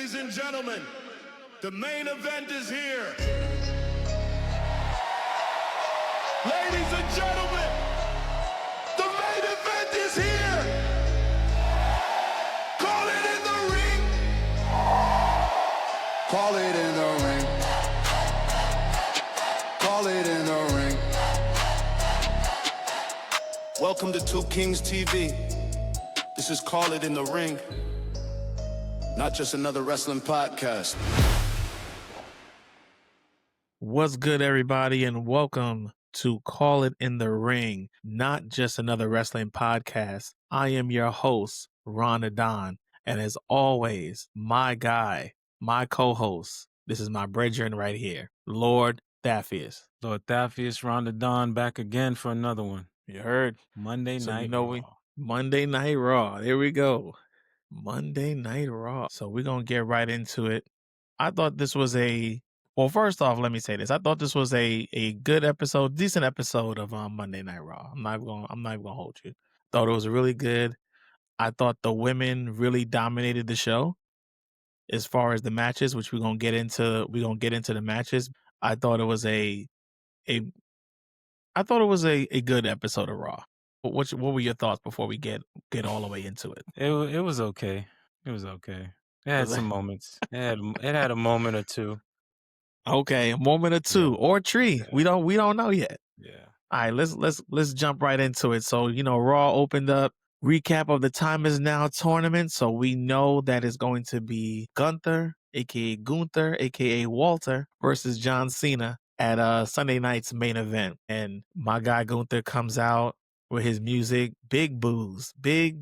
Ladies and gentlemen, the main event is here. Ladies and gentlemen, the main event is here. Call it in the ring. Call it in the ring. Call it in the ring. Welcome to Two Kings TV. This is Call It in the Ring. Not just another wrestling podcast. What's good, everybody, and welcome to Call It in the Ring, not just another wrestling podcast. I am your host, Ron Adon, and as always, my guy, my co-host, this is my brethren right here, Lord Thapheus. Lord Thapheus, Ron Adon, back again for another one. You heard? Monday Night Raw. Monday Night Raw. There we go. Monday Night Raw. So we're going to get right into it. I thought this was well, first off, let me say this. I thought this was a good episode, decent episode of Monday Night Raw. I'm not even gonna hold you. Thought it was really good. I thought the women really dominated the show as far as the matches, which we're gonna get into. We're gonna get into the matches. I thought it was a good episode of Raw. What were your thoughts before we get all the way into it? It was okay. It was okay. It had some moments. It had a moment or two. Okay, a moment or two or three. Yeah. We don't know yet. Yeah. All right, let's jump right into it. So, Raw opened up. Recap of the Time Is Now tournament. So we know that it's going to be Gunther, aka Gunther, aka Walter, versus John Cena at Sunday night's main event. And my guy Gunther comes out with his music, big boos. They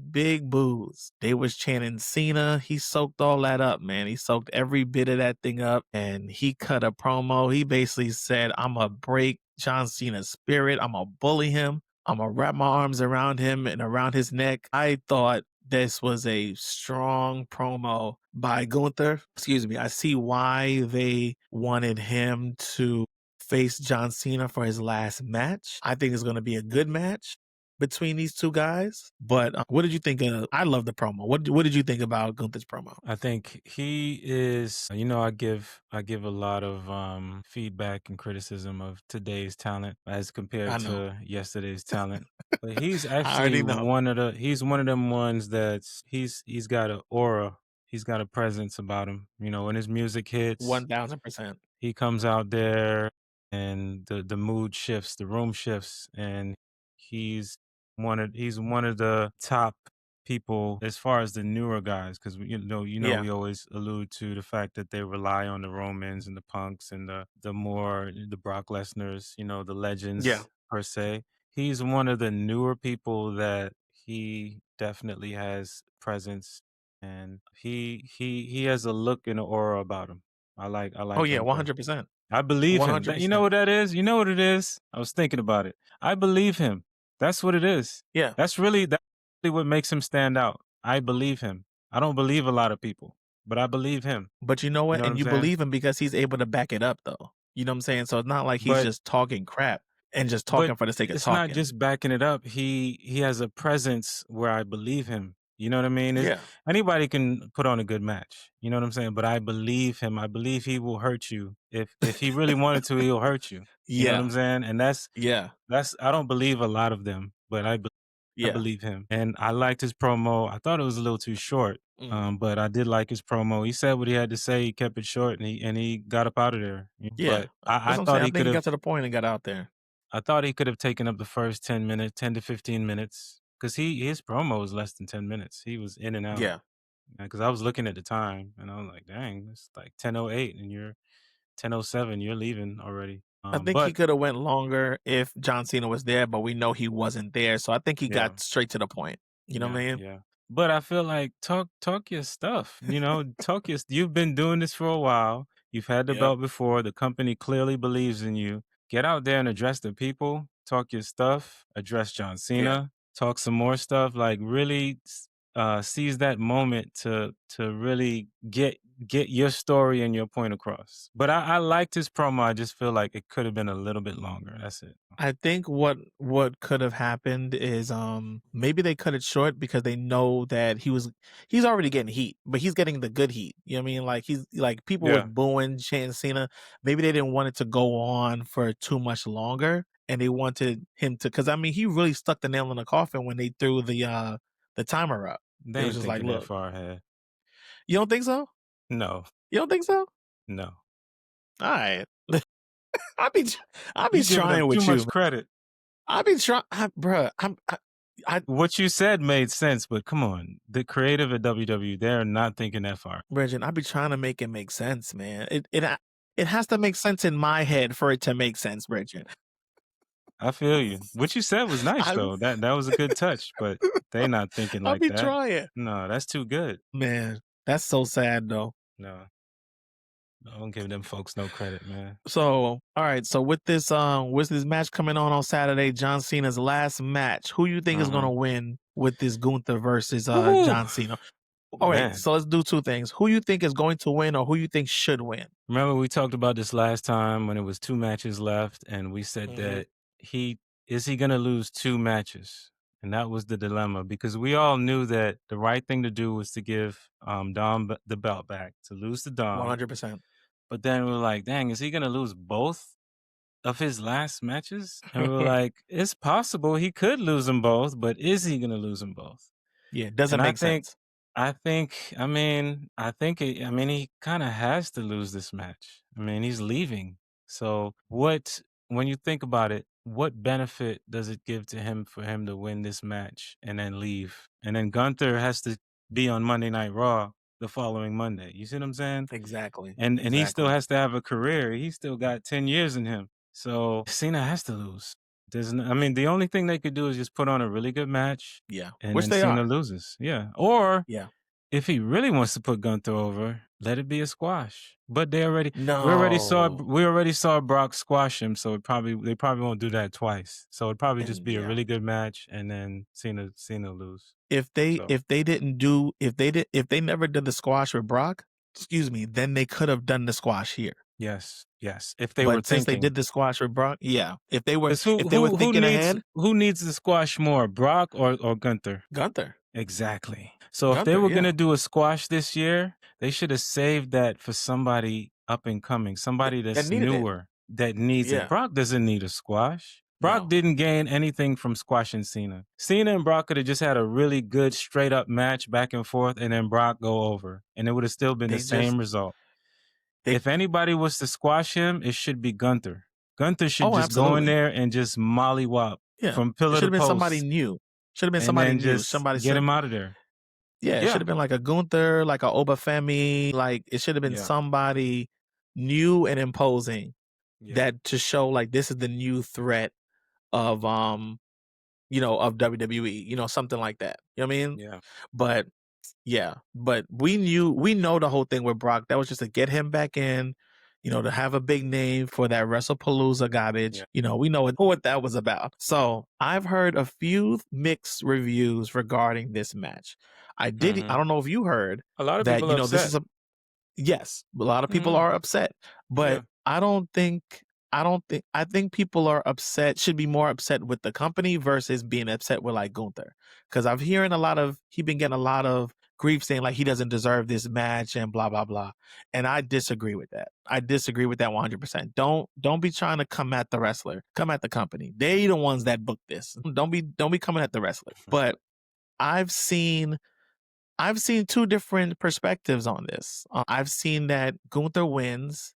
was chanting Cena. He soaked all that up, man. He soaked every bit of that thing up, and he cut a promo. He basically said, I'm going to break John Cena's spirit. I'm going to bully him. I'm going to wrap my arms around him and around his neck. I thought this was a strong promo by Gunther. Excuse me. I see why they wanted him to face John Cena for his last match. I think it's going to be a good match between these two guys. But what did you think of? I love the promo. What did you think about Gunther's promo? I think he is, I give a lot of feedback and criticism of today's talent as compared to yesterday's talent. But he's actually one of them ones that's he's got an aura. He's got a presence about him. When his music hits, 1000%. He comes out there and the mood shifts, the room shifts, and he's one of the top people as far as the newer guys, because we always allude to the fact that they rely on the Romans and the Punks and the Brock Lesnar's, the legends per se. He's one of the newer people that he definitely has presence, and he has a look and an aura about him. I like. Oh yeah, Gunther. 100%. I believe 100%. him. You know what that is? You know what it is? I was thinking about it. I believe him. That's what it is. Yeah. That's really what makes him stand out. I believe him. I don't believe a lot of people, but I believe him. But you know what? And you believe him because he's able to back it up, though. You know what I'm saying? So it's not like he's just talking crap and just talking for the sake of talking. It's not just backing it up. He has a presence where I believe him. You know what I mean? Anybody can put on a good match. You know what I'm saying? But I believe him. I believe he will hurt you. If he really wanted to, he'll hurt you. You know what I'm saying? And that's I don't believe a lot of them, but I believe him. And I liked his promo. I thought it was a little too short, but I did like his promo. He said what he had to say. He kept it short, and he got up out of there. Yeah, but I thought he could have got to the point and got out there. I thought he could have taken up the first 10 to 15 minutes. Because his promo was less than 10 minutes. He was in and out. Yeah. Because I was looking at the time, and I was like, dang, it's like 10:08, and you're 10:07. You're leaving already. I think he could have went longer if John Cena was there, but we know he wasn't there. So I think he got straight to the point. You know what I mean? Yeah. But I feel like talk your stuff. You've been doing this for a while. You've had the belt before. The company clearly believes in you. Get out there and address the people. Talk your stuff. Address John Cena. Yeah. Talk some more stuff. Like really seize that moment to really get get your story and your point across. But I liked his promo. I just feel like it could have been a little bit longer. That's it. I think what could have happened is maybe they cut it short because they know that he's already getting heat, but he's getting the good heat. You know what I mean? Like he's like people was booing John Cena. Maybe they didn't want it to go on for too much longer, and they wanted him to, because I mean he really stuck the nail in the coffin when they threw the timer up. They It was ain't just like, thinking that look, far ahead. you don't think so? No, You don't think so? no. All right. I be You giving them trying with too you, much man. credit. I be trying, bruh. What you said made sense, but come on, the creative at WWE, they're not thinking that far. Bridget, I be trying to make it make sense, man. It has to make sense in my head for it to make sense, Bridget. I feel you. What you said was nice, though. That was a good touch, but they not thinking I like be that. trying. No, that's too good. Man, that's so sad, though. No, don't give them folks no credit, man. So, all right. So with this match coming on Saturday, John Cena's last match, who you think is gonna win with this Gunther versus John Cena? All right. Man. So let's do two things. Who you think is going to win, or who you think should win? Remember we talked about this last time when it was 2 matches left, and we said that he gonna lose 2 matches? And that was the dilemma, because we all knew that the right thing to do was to give Dom the belt back, to lose to Dom. 100%. But then we were like, dang, is he gonna lose both of his last matches? And we were like, it's possible he could lose them both, but is he gonna lose them both? Yeah, it doesn't And make sense. I think he kind of has to lose this match. I mean, he's leaving. So when you think about it, what benefit does it give to him for him to win this match and then leave? And then Gunther has to be on Monday Night Raw the following Monday. You see what I'm saying? Exactly. And he still has to have a career. He's still got 10 years in him. So Cena has to lose. The only thing they could do is just put on a really good match. Yeah. And Which then they Cena are. loses. Yeah. Or Yeah. if he really wants to put Gunther over, let it be a squash. But we already saw Brock squash him, so they probably won't do that twice. So it'd probably just be a really good match, and then Cena lose. If they never did the squash with Brock, then they could have done the squash here. Yes. If they were thinking, since they did the squash with Brock, yeah. If they were thinking ahead, who needs the squash more, Brock or Gunther? Gunther. Exactly. So if they were going to do a squash this year, they should have saved that for somebody up and coming, somebody that's newer that needs it. Brock doesn't need a squash. Brock didn't gain anything from squashing Cena. Cena and Brock could have just had a really good straight up match back and forth, and then Brock go over, and it would have still been the same result. If anybody was to squash him, it should be Gunther. Gunther should just go in there and just mollywop from pillar to post. Should have been somebody new. Should have been somebody new. Somebody get him out of there. Yeah, it should have been like a Gunther, like a Oba Femi. Like it should have been somebody new and imposing that to show like this is the new threat of of WWE, something like that. You know what I mean? Yeah. But we know the whole thing with Brock. That was just to get him back in, to have a big name for that WrestlePalooza garbage. Yeah. We know what that was about. So I've heard a few mixed reviews regarding this match. I don't know if you heard a lot of that, people upset. this is yes, a lot of people are upset, but I think people are upset, should be more upset with the company versus being upset with like Gunther. Cause he been getting a lot of grief saying like he doesn't deserve this match and blah, blah, blah. And I disagree with that. I disagree with that 100%. Don't be trying to come at the wrestler, come at the company. They the ones that booked this. Don't be coming at the wrestler. But I've seen two different perspectives on this. I've seen that Gunther wins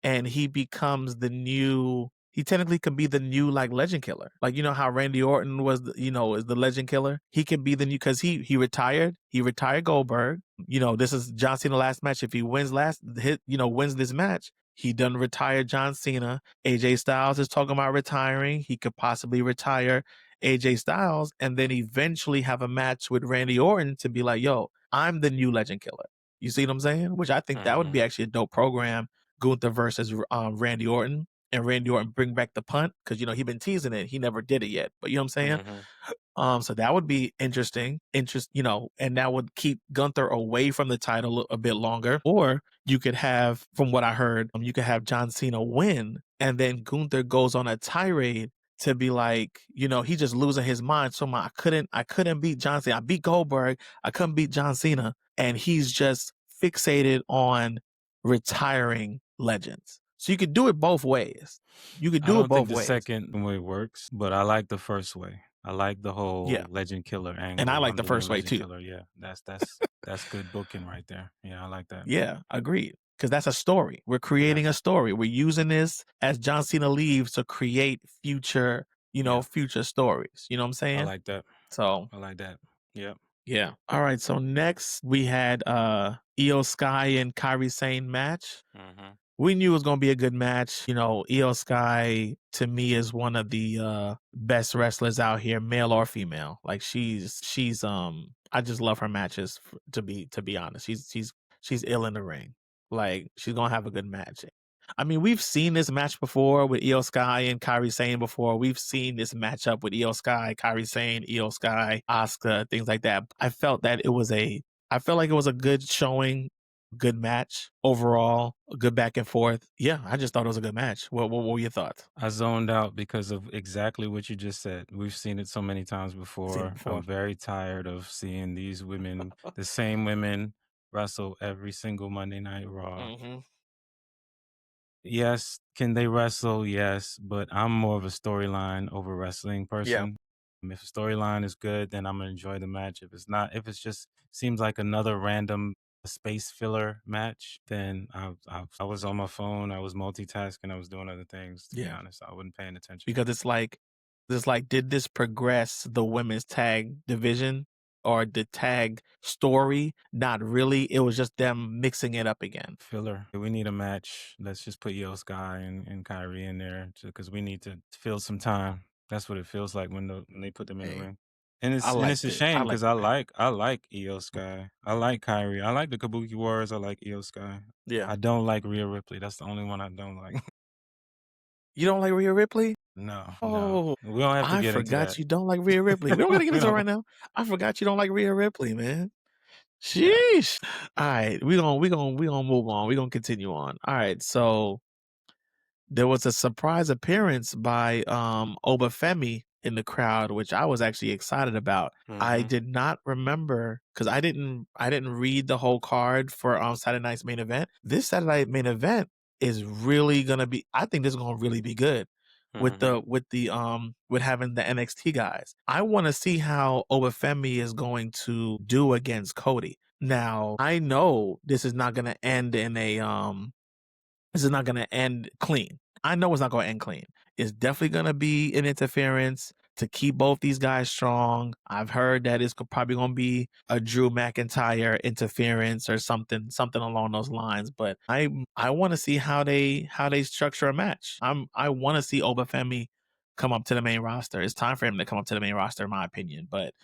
and he becomes he technically could be the new like legend killer. Like, how Randy Orton was, is the legend killer. He could be the new, cause he retired Goldberg. This is John Cena last match. If he wins wins this match, he done retired John Cena. AJ Styles is talking about retiring. He could possibly retire AJ Styles and then eventually have a match with Randy Orton to be like, yo, I'm the new legend killer. You see what I'm saying? Which I think that would be actually a dope program. Gunther versus Randy Orton, and Randy Orton bring back the punt because he been teasing it. He never did it yet, but you know what I'm saying? So that would be interesting. And that would keep Gunther away from the title a bit longer. Or you could have, from what I heard, you could have John Cena win, and then Gunther goes on a tirade to be like, he's just losing his mind. So I couldn't beat John Cena. I beat Goldberg. I couldn't beat John Cena. And he's just fixated on retiring legends. So you could do it both ways. You could I do it don't think both the ways. second way works, but I like the first way. I like the whole Yeah. legend killer angle. And I like I'm the new first way legend too. Killer. Yeah, that's good booking right there. Yeah, I like that. Yeah, agreed. Because that's a story. We're creating a story. We're using this as John Cena leaves to create future, future stories. You know what I'm saying? I like that. So I like that. Yep. yeah. All right. So next we had Eoskai and Kairi Sane match. Mm-hmm. We knew it was going to be a good match. Eoskai to me is one of the best wrestlers out here, male or female. Like she's I just love her matches to be honest. She's ill in the ring. Like she's going to have a good match. I mean, we've seen this match before with Eoskai and Kairi Sane before. We've seen this matchup with Eoskai, Kairi Sane, Eoskai, Asuka, things like that. I felt like it was a good showing, good match overall, a good back and forth. Yeah, I just thought it was a good match. What were your thoughts? I zoned out because of exactly what you just said. We've seen it so many times before. I'm very tired of seeing these women, the same women, wrestle every single Monday Night Raw. Mm-hmm. Yes, can they wrestle? Yes, but I'm more of a storyline over wrestling person. If a storyline is good, then I'm gonna enjoy the match. If it's not, if it's just seems like another random space filler match, then I was on my phone, I was multitasking, I was doing other things. To be honest, I wasn't paying attention. Because it's like, did this progress the women's tag division or the tag story? Not really. It was just them mixing it up again. Filler. We need a match. Let's just put Eoskai and Kairi in there because we need to fill some time. That's what it feels like when they put them in the ring. And it's a shame because I like Eoskai. I like Kairi. I like the Kabuki Warriors. I like Eoskai. Yeah. I don't like Rhea Ripley. That's the only one I don't like. You don't like Rhea Ripley? No. Oh, we don't have to get into that. I forgot you don't like Rhea Ripley. We don't gotta get into it right now. I forgot you don't like Rhea Ripley, man. Sheesh. All right, we gonna move on. We're gonna continue on. All right, so there was a surprise appearance by Oba Femi in the crowd, which I was actually excited about. I did not remember because I didn't read the whole card for Saturday night's main event. This Saturday night main event is really gonna be. I think this is gonna really be good with having the NXT guys. I want to see how Oba Femi is going to do against Cody. Now I know this is not gonna end in a this is not going to end clean. I know it's not going to end clean. It's definitely going to be an interference to keep both these guys strong. I've heard that it's probably going to be a Drew McIntyre interference or something along those lines. But I want to see how they structure a match. I want to see Oba Femi come up to the main roster. It's time for him to come up to the main roster, in my opinion. But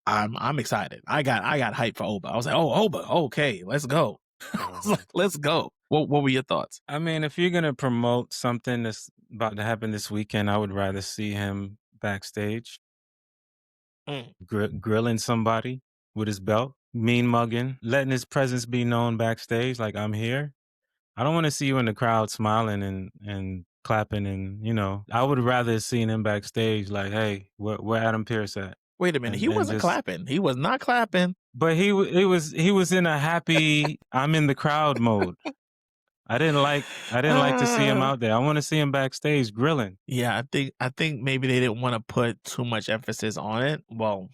I'm excited. I got hyped for Oba. I was like, oh, Oba, okay, let's go. I was like, let's go. What were your thoughts? I mean, if you're gonna promote something that's about to happen this weekend, I would rather see him backstage, grilling somebody with his belt, mean mugging, letting his presence be known backstage, like I'm here. I don't want to see you in the crowd smiling and clapping, and I would rather have seen him backstage, like, hey, where Adam Pearce at? Wait a minute, he wasn't clapping. He was not clapping. But he was in a happy I'm in the crowd mode. I didn't like to see him out there. I want to see him backstage grilling. Yeah, I think maybe they didn't want to put too much emphasis on it. Well,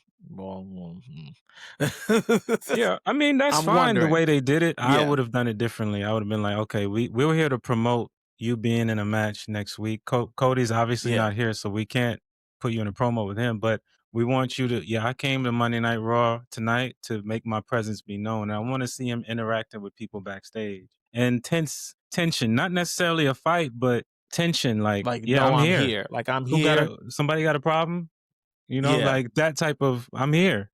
yeah, I mean that's fine the way they did it. I would have done it differently. I would have been like, okay, we were here to promote you being in a match next week. Cody's obviously not here, so we can't put you in a promo with him, but we want you to, I came to Monday Night Raw tonight to make my presence be known. And I want to see him interacting with people backstage. And tension, not necessarily a fight, but tension. Like yeah, no, I'm here. Like I'm here. Somebody got a problem? Like that type of, I'm here.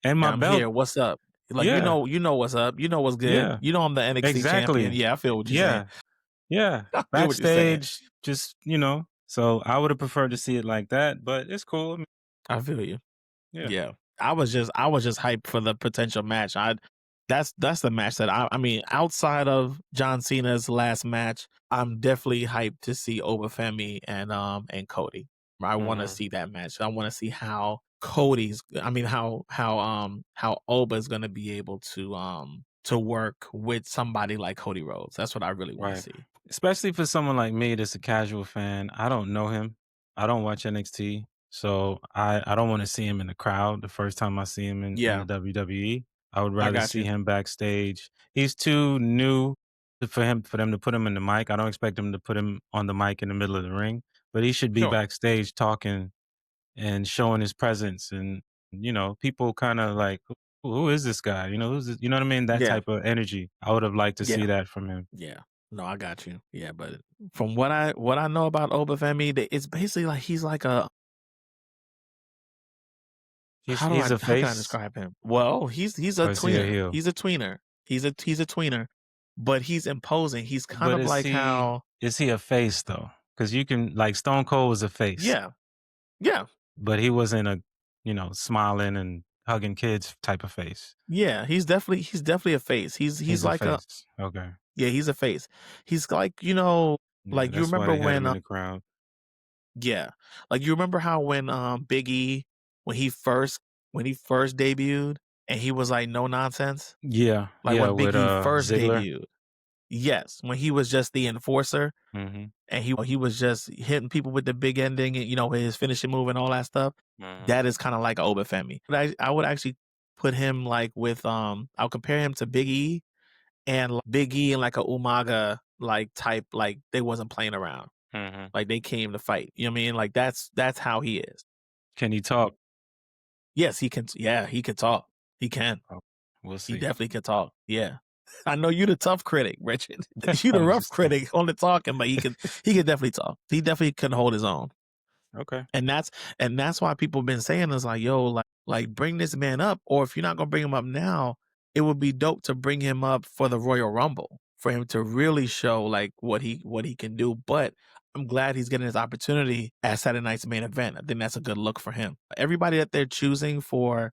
And my belt. Here. What's up? Like, you know what's up. You know what's good. Yeah. You know I'm the NXT champion. Yeah, I feel what you're saying. Yeah. Backstage, just, so I would have preferred to see it like that, but it's cool. I feel you. Yeah. Yeah. I was just hyped for the potential match. That's the match that I mean, outside of John Cena's last match, I'm definitely hyped to see Oba Femi and Cody. I want to see that match. I want to see how how Oba's going to be able to work with somebody like Cody Rhodes. That's what I really want to see. Especially for someone like me that's a casual fan. I don't know him. I don't watch NXT. So I don't want to see him in the crowd the first time I see him in Yeah. the WWE. I would I rather got see you. him backstage. He's too new for them to put him in the mic. I don't expect him to put him on the mic in the middle of the ring, but he should be Sure. backstage talking and showing his presence. And people kind of like, who is this guy? Who's this? You know what I mean? That Yeah. type of energy. I would have liked to see Yeah. that from him. Yeah. No, I got you. Yeah, but from what I know about Oba Femi, it's basically like he's like a He's a how can I face, describe him? Well, he's a or is he a tweener. heel? He's a tweener. He's a tweener, but he's imposing. He's kind But of like how is he a face though? Because you can, like, Stone Cold was a face, yeah. Yeah. but he wasn't a smiling and hugging kids type of face. Yeah, he's definitely a face. He's A like a face. Okay. yeah, he's a face. He's like, Yeah, like you that's why remember they had when him in the crowd. yeah. Like you remember how when Big E when he first debuted and he was like no nonsense? Yeah, Like when Big with E first Ziggler. debuted. Yes, when he was just the enforcer Mm-hmm. and he was just hitting people with the big ending and his finishing move and all that stuff. That is kind of like Oba Femi. But I would actually put him like with I'll compare him to Big E and Big E and like a Umaga like type, like they wasn't playing around. Mm-hmm. Like they came to fight. You know what I mean? Like that's how he is. Can he talk? Yes, he can. Yeah, he can talk. He can. Oh, we'll see. He definitely can talk. Yeah. I know you the tough critic, Richard. You the I'm rough just kidding. critic on the talking, but he can definitely talk. He definitely can hold his own. Okay. And that's why people been saying is like, yo, like bring this man up, or if you're not gonna bring him up now, it would be dope to bring him up for the Royal Rumble for him to really show like what he can do. But I'm glad he's getting his opportunity at Saturday night's main event. I think that's a good look for him. Everybody that they're choosing for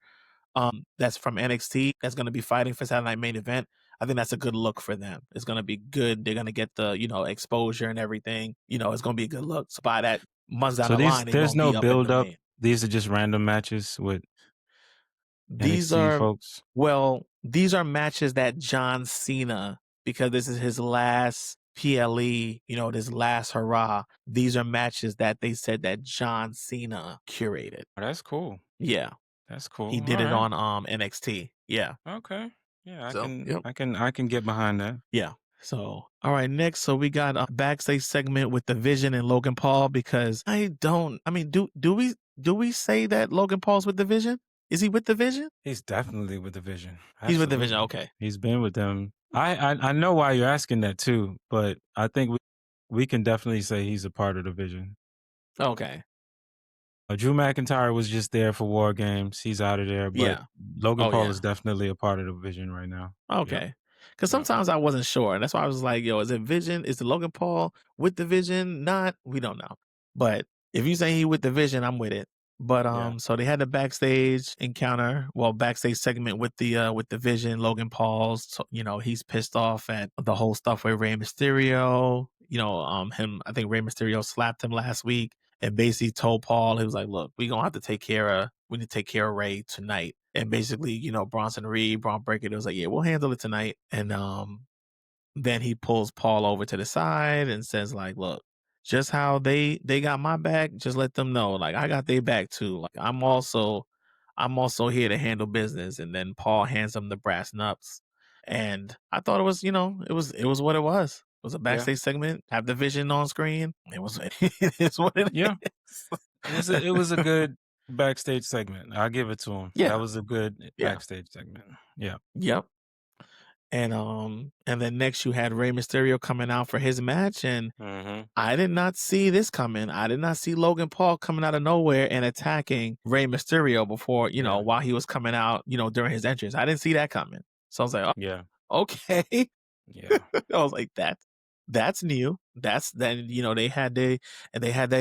that's from NXT that's going to be fighting for Saturday Night Main Event, I think that's a good look for them. It's going to be good. They're going to get the exposure and everything. It's going to be a good look. So by that months down So the line, they're there's going to no be up in build the up. main. These are just random matches with These NXT are folks. these are matches that John Cena, because this is his last PLE, this last hurrah. These are matches that they said that John Cena curated. Oh, that's cool. Yeah. That's cool. He did All it right. on NXT. Yeah. Okay. Yeah, So, yep. I can get behind that. Yeah. So, all right, next. So we got a backstage segment with the Vision and Logan Paul, because do we say that Logan Paul's with the Vision? Is he with the Vision? He's definitely with the Vision. He's with the Vision. Absolutely. Okay. He's been with them. I know why you're asking that too, but I think we can definitely say he's a part of the Vision. Okay. Drew McIntyre was just there for War Games. He's out of there, but Yeah. Logan Paul yeah. is definitely a part of the Vision right now. Okay. Because sometimes I wasn't sure. And that's why I was like, yo, is it Vision? Is the Logan Paul with the Vision? Not? We don't know. But if you say he with the Vision, I'm with it. But so they had the backstage encounter, backstage segment with the Vision, Logan Paul's. So, he's pissed off at the whole stuff with Rey Mysterio. I think Rey Mysterio slapped him last week and basically told Paul, he was like, look, we need to take care of Rey tonight. And basically, Bronson Reed, Braun Breaker, it was like, yeah, we'll handle it tonight. And then he pulls Paul over to the side and says, like, look, just how they got my back, just let them know, like, I got their back too. Like, I'm also here to handle business. And then Paul hands him the brass knucks. And I thought it was, it was what it was. It was a backstage segment. Have the Vision on screen. It was it's what it is. It was a good backstage segment. I'll give it to him. Yeah. That was a good backstage segment. Yeah. Yep. And then next you had Rey Mysterio coming out for his match, and I did not see this coming. I did not see Logan Paul coming out of nowhere and attacking Rey Mysterio before, while he was coming out, during his entrance. I didn't see that coming. So I was like, oh, okay. Yeah. I was like, that's new. That's then, they had that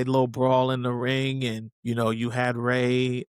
little brawl in the ring, and you had Ray.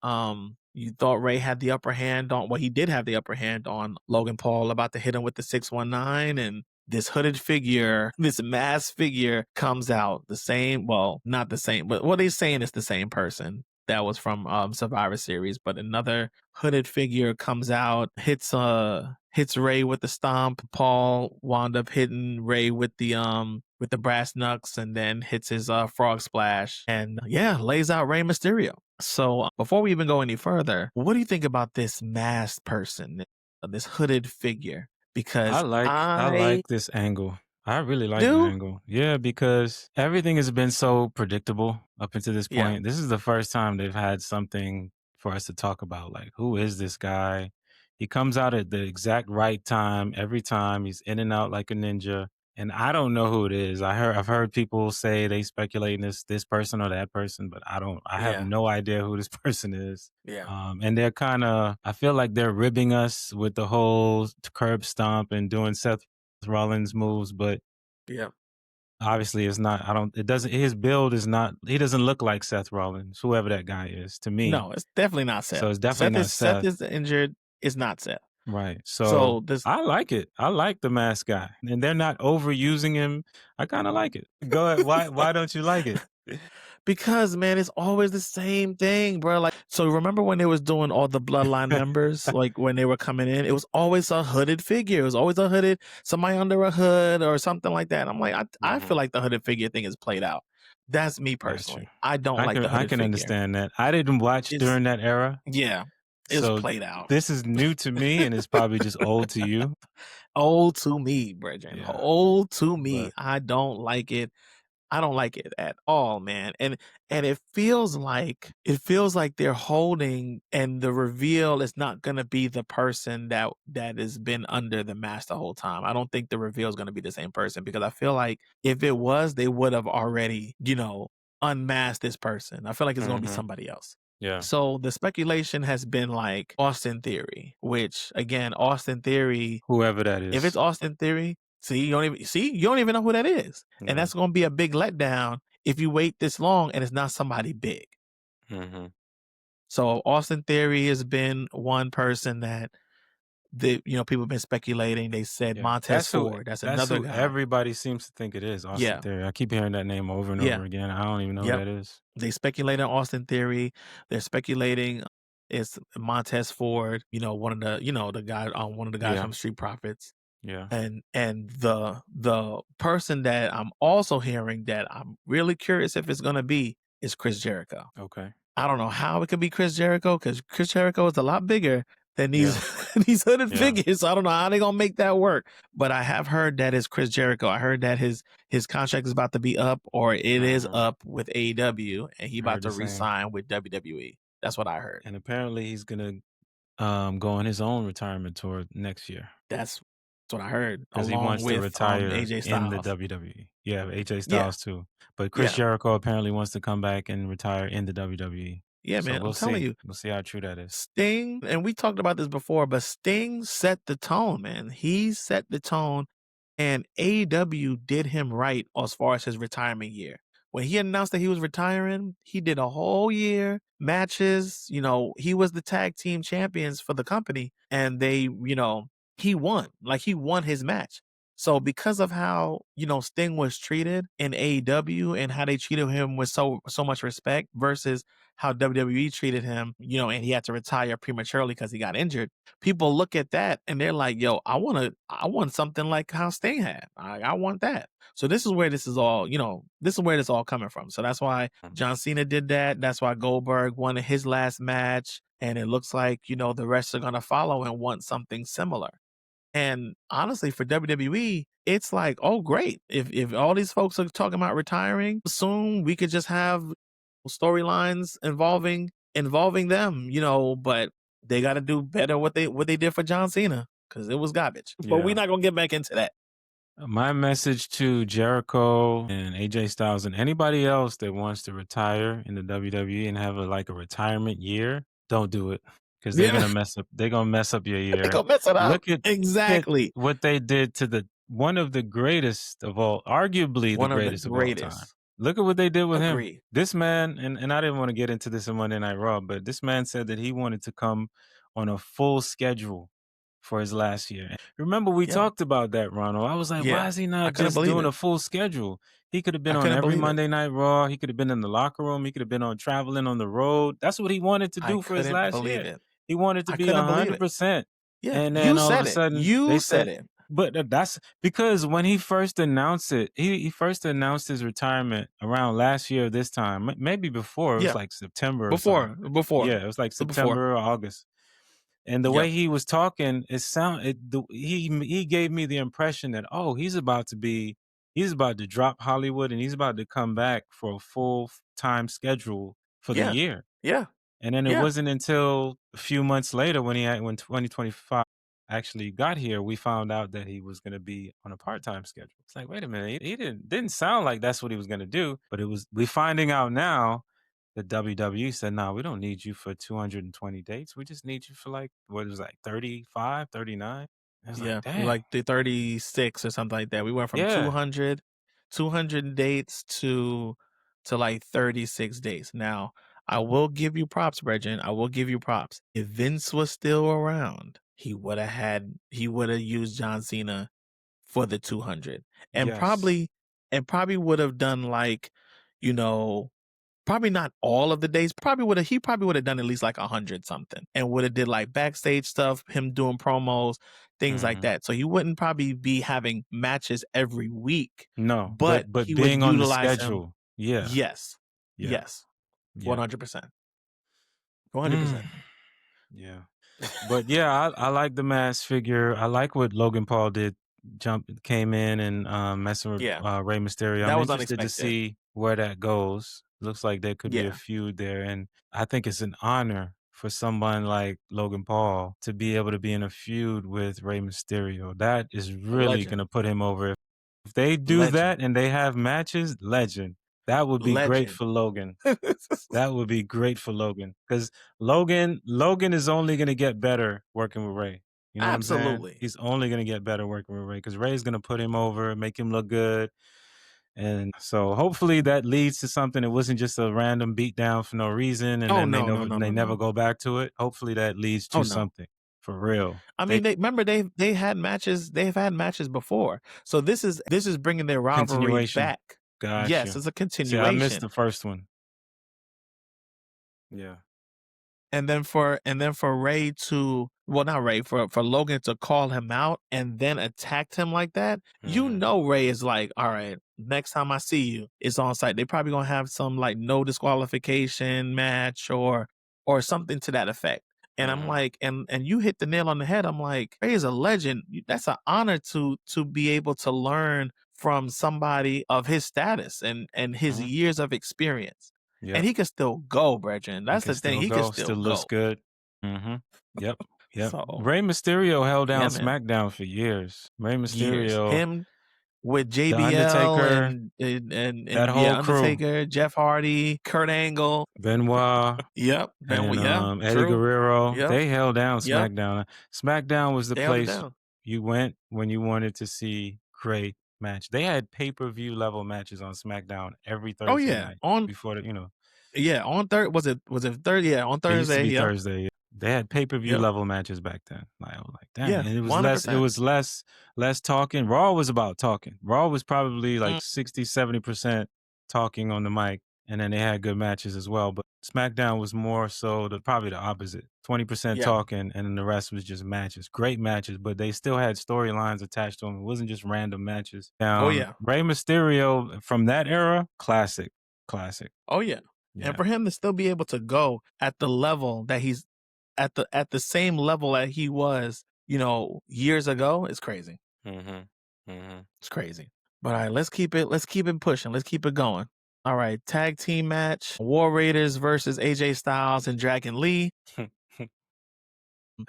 You thought Ray had the upper hand on, well, he did have the upper hand on Logan Paul, about to hit him with the 619, and this hooded figure, this masked figure comes out, the same, well, not the same, but what they're saying is the same person that was from Survivor Series, but another hooded figure comes out, hits Ray with the stomp. Paul wound up hitting Ray with the brass knucks, and then hits his frog splash, and lays out Rey Mysterio. So before we even go any further, what do you think about this masked person, this hooded figure? Because I like this angle. I really like the do, angle. Yeah, because everything has been so predictable up until this yeah, point. This is the first time they've had something for us to talk about. Like, who is this guy? He comes out at the exact right time every time. He's in and out like a ninja. And I don't know who it is. I've heard people say they speculating this person or that person, but I have yeah, no idea who this person is. yeah, And they're I feel like they're ribbing us with the whole curb stomp and doing Seth Rollins moves, but yeah. obviously his build is not, he doesn't look like Seth Rollins, whoever that guy is to me. No, it's definitely not Seth. So it's definitely not Seth Seth. is injured. It's not Seth. Right. So So this I like it. I like the mask guy, and they're not overusing him. I kind of like it. Go ahead. Why don't you like it? because, man, it's always the same thing, bro. Like, so remember when they was doing all the bloodline members, like when they were coming in, it was always a hooded figure. It was always a hooded, somebody under a hood or something like that. I'm like, I feel like the hooded figure thing is played out. That's me personally. I don't like the I hooded can figure. understand that. I didn't watch during that era. Yeah, it's So played out. this is new to me, and it's probably just old to you. Old to me, brethren. Yeah. Old to me. But I don't like it. I don't like it at all, man. And it feels like they're holding, and the reveal is not gonna be the person that has been under the mask the whole time. I don't think the reveal is gonna be the same person, because I feel like if it was, they would have already, unmasked this person. I feel like it's gonna be somebody else. yeah. So the speculation has been like Austin Theory, which again, Austin Theory, Whoever that is. if it's Austin Theory, you don't even know who that is. Yeah. And that's going to be a big letdown if you wait this long and it's not somebody big. Mm-hmm. So Austin Theory has been one person that people have been speculating. They said Montez Ford. That's another guy. Everybody seems to think it is Austin Theory. I keep hearing that name over and over again. I don't even know who that is. They speculate on Austin Theory. They're speculating it's Montez Ford. One of the guys from Street Profits. Yeah. And the person that I'm also hearing that I'm really curious if it's gonna be is Chris Jericho. Okay. I don't know how it could be Chris Jericho, because Chris Jericho is a lot bigger than these these hooded figures. So I don't know how they're gonna make that work. But I have heard that it's Chris Jericho. I heard that his contract is about to be up, or it is up with AEW, and he about to re-sign with WWE. That's what I heard. And apparently he's gonna go on his own retirement tour next year. That's what I heard. Because he wants to retire AJ Styles. in the WWE. Yeah, AJ Styles too. But Chris Jericho apparently wants to come back and retire in the WWE. Yeah, so man, we'll I'm telling you. We'll see how true that is. Sting, and we talked about this before, but Sting set the tone, man. He set the tone, and AEW did him right as far as his retirement year. When he announced that he was retiring, he did a whole year, matches. He was the tag team champions for the company, and they, he won. Like, he won his match. So because of how, Sting was treated in AEW and how they treated him with so much respect versus how WWE treated him, and he had to retire prematurely because he got injured. People look at that and they're like, yo, I want something like how Sting had. I want that. So this is where this is all, this is where this all coming from. So that's why John Cena did that. That's why Goldberg won his last match. And it looks like, the rest are going to follow and want something similar. And honestly, for WWE, it's like, oh, great. If all these folks are talking about retiring soon, we could just have storylines involving them, but they got to do better what they did for John Cena, because it was garbage. But we're not going to get back into that. My message to Jericho and AJ Styles and anybody else that wants to retire in the WWE and have a retirement year, don't do it. Because they're gonna mess up. They're gonna mess up your year. They're gonna mess it up. Look at exactly what they did to the one of the greatest of all, arguably the One of the greatest of all time. greatest. Look at what they did with him. Agree. This man, and I didn't want to get into this in Monday Night Raw, but this man said that he wanted to come on a full schedule for his last year. Remember, we Yeah. talked about that, Ronald. I was like, Yeah. why is he I not couldn't just believe doing it. a full schedule? He could have been I on couldn't every believe it. Monday Night Raw. He could have been in the locker room. He could have been on traveling on the road. That's what he wanted to I do for his couldn't last believe year. it. He wanted to I be couldn't believe it. 100%. Yeah. And then You all of said a it. sudden, You they said said, it. but that's because when he first announced it, he first announced his retirement around last year this time, maybe before. It was Yeah. like September or Before. something. Before. Yeah, it was like Before. September or August. And the Yep. way he was talking, he gave me the impression that, oh, he's about to drop Hollywood and he's about to come back for a full-time schedule for the Yeah. year. Yeah. And then it Yeah. wasn't until a few months later when 2025 actually got here, we found out that he was going to be on a part-time schedule. It's like, wait a minute, he didn't sound like that's what he was going to do, but we're finding out now that WWE said, no, we don't need you for 220 dates. We just need you for like, what was like 35, 39? I was Yeah. like, dang. Like the 36 or something like that. We went from Yeah. 200 dates to like 36 days. Now, I will give you props, Bregin. I will give you props. If Vince was still around, he would have used John Cena for the 200 and Yes. probably would have done like, you know, probably not all of the days. He probably would have done at least like 100 something and would have did like backstage stuff, him doing promos, things like that. So he wouldn't probably be having matches every week. No, but but he being would on the utilize schedule. him. Yeah. Yes. Yeah. Yes. Yeah. 100%. 100%. Yeah. But yeah, I like the mask figure. I like what Logan Paul did. Came in and messing with Yeah. Rey Mysterio. That I'm was interested to unexpected. see where that goes. Looks like there could be a Yeah. feud there. And I think it's an honor for someone like Logan Paul to be able to be in a feud with Rey Mysterio. That is really Legend. going to put him over. If they do Legend. that and they have matches, legend. That would be great Legend. for Logan. That would be great for Logan. Because Logan is only going to get better working with Rey. You know what I'm saying? Absolutely. He's only going to get better working with Rey because Rey's going to put him over, make him look good. And so hopefully that leads to something. It wasn't just a random beatdown for no reason, and Oh, then no, they never no. go back to it. Hopefully that leads to Oh, no. something for real. I mean, they've had matches. They've had matches before, so this is bringing their rivalry Continuation. back. Gotcha. Yes, it's a See, continuation. I missed the first one. Yeah. And then for Rey to, well, not Rey, for Logan to call him out and then attacked him like that, you know Rey is like, all right, next time I see you, it's on site. They probably gonna have some like no disqualification match or something to that effect. And I'm like, and you hit the nail on the head. I'm like, Rey is a legend. That's an honor to be able to learn from somebody of his status and his years of experience. Yep. And he can still go, Brethren. That's the thing. He can still go. Looks good. Yep. So, Rey Mysterio held down man. SmackDown for years. Rey Mysterio, him with JBL and that whole crew. Undertaker, Jeff Hardy, Kurt Angle, Benoit. Yep. And Eddie True. Guerrero. Yep. They held down Yep. SmackDown. SmackDown was the They held it place down. you went when you wanted to see great match. They had pay-per-view level matches on SmackDown every Thursday night before the, Yeah, on was it Thursday? Yeah, on Thursday. It used to be yep. Thursday. They had pay-per-view level matches back then. Like, I was like, dang. Yeah, And it was 100%. less talking. Raw was about talking. Raw was probably like 60-70% talking on the mic. And then they had good matches as well. But SmackDown was more so probably the opposite. 20% talking, and then the rest was just matches. Great matches, but they still had storylines attached to them. It wasn't just random matches. Rey Mysterio from that era, classic. Oh yeah. And for him to still be able to go at the level that he's at the same level that he was, years ago, is crazy. It's crazy. But all right, let's keep it pushing. Let's keep it going. All right, tag team match: War Raiders versus AJ Styles and Dragon Lee. I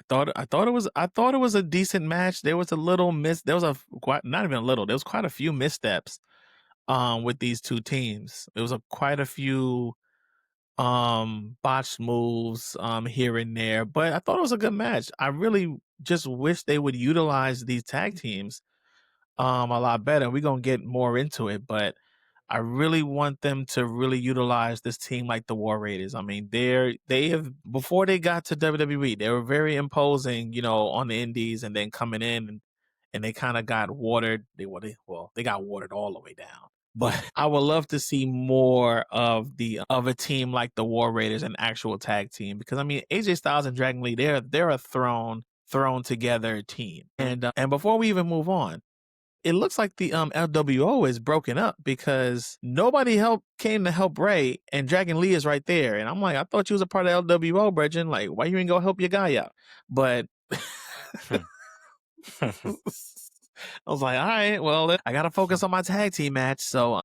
thought it was a decent match. There was a little not even a little. There was quite a few missteps with these two teams. There was quite a few botched moves here and there, but I thought it was a good match. I really just wish they would utilize these tag teams a lot better. We're gonna get more into it, but I really want them to really utilize this team like the War Raiders. I mean, they have before they got to WWE, they were very imposing, on the indies, and then coming in and they kind of got watered. They got watered all the way down. But I would love to see more of a team like the War Raiders, an actual tag team, because I mean AJ Styles and Dragon Lee, they're a thrown together team. And before we even move on, it looks like the LWO is broken up because nobody came to help Rey, and Dragon Lee is right there. And I'm like, I thought you was a part of LWO, Bridget. Like, why you ain't go help your guy out? But I was like, all right, well, I gotta focus on my tag team match, so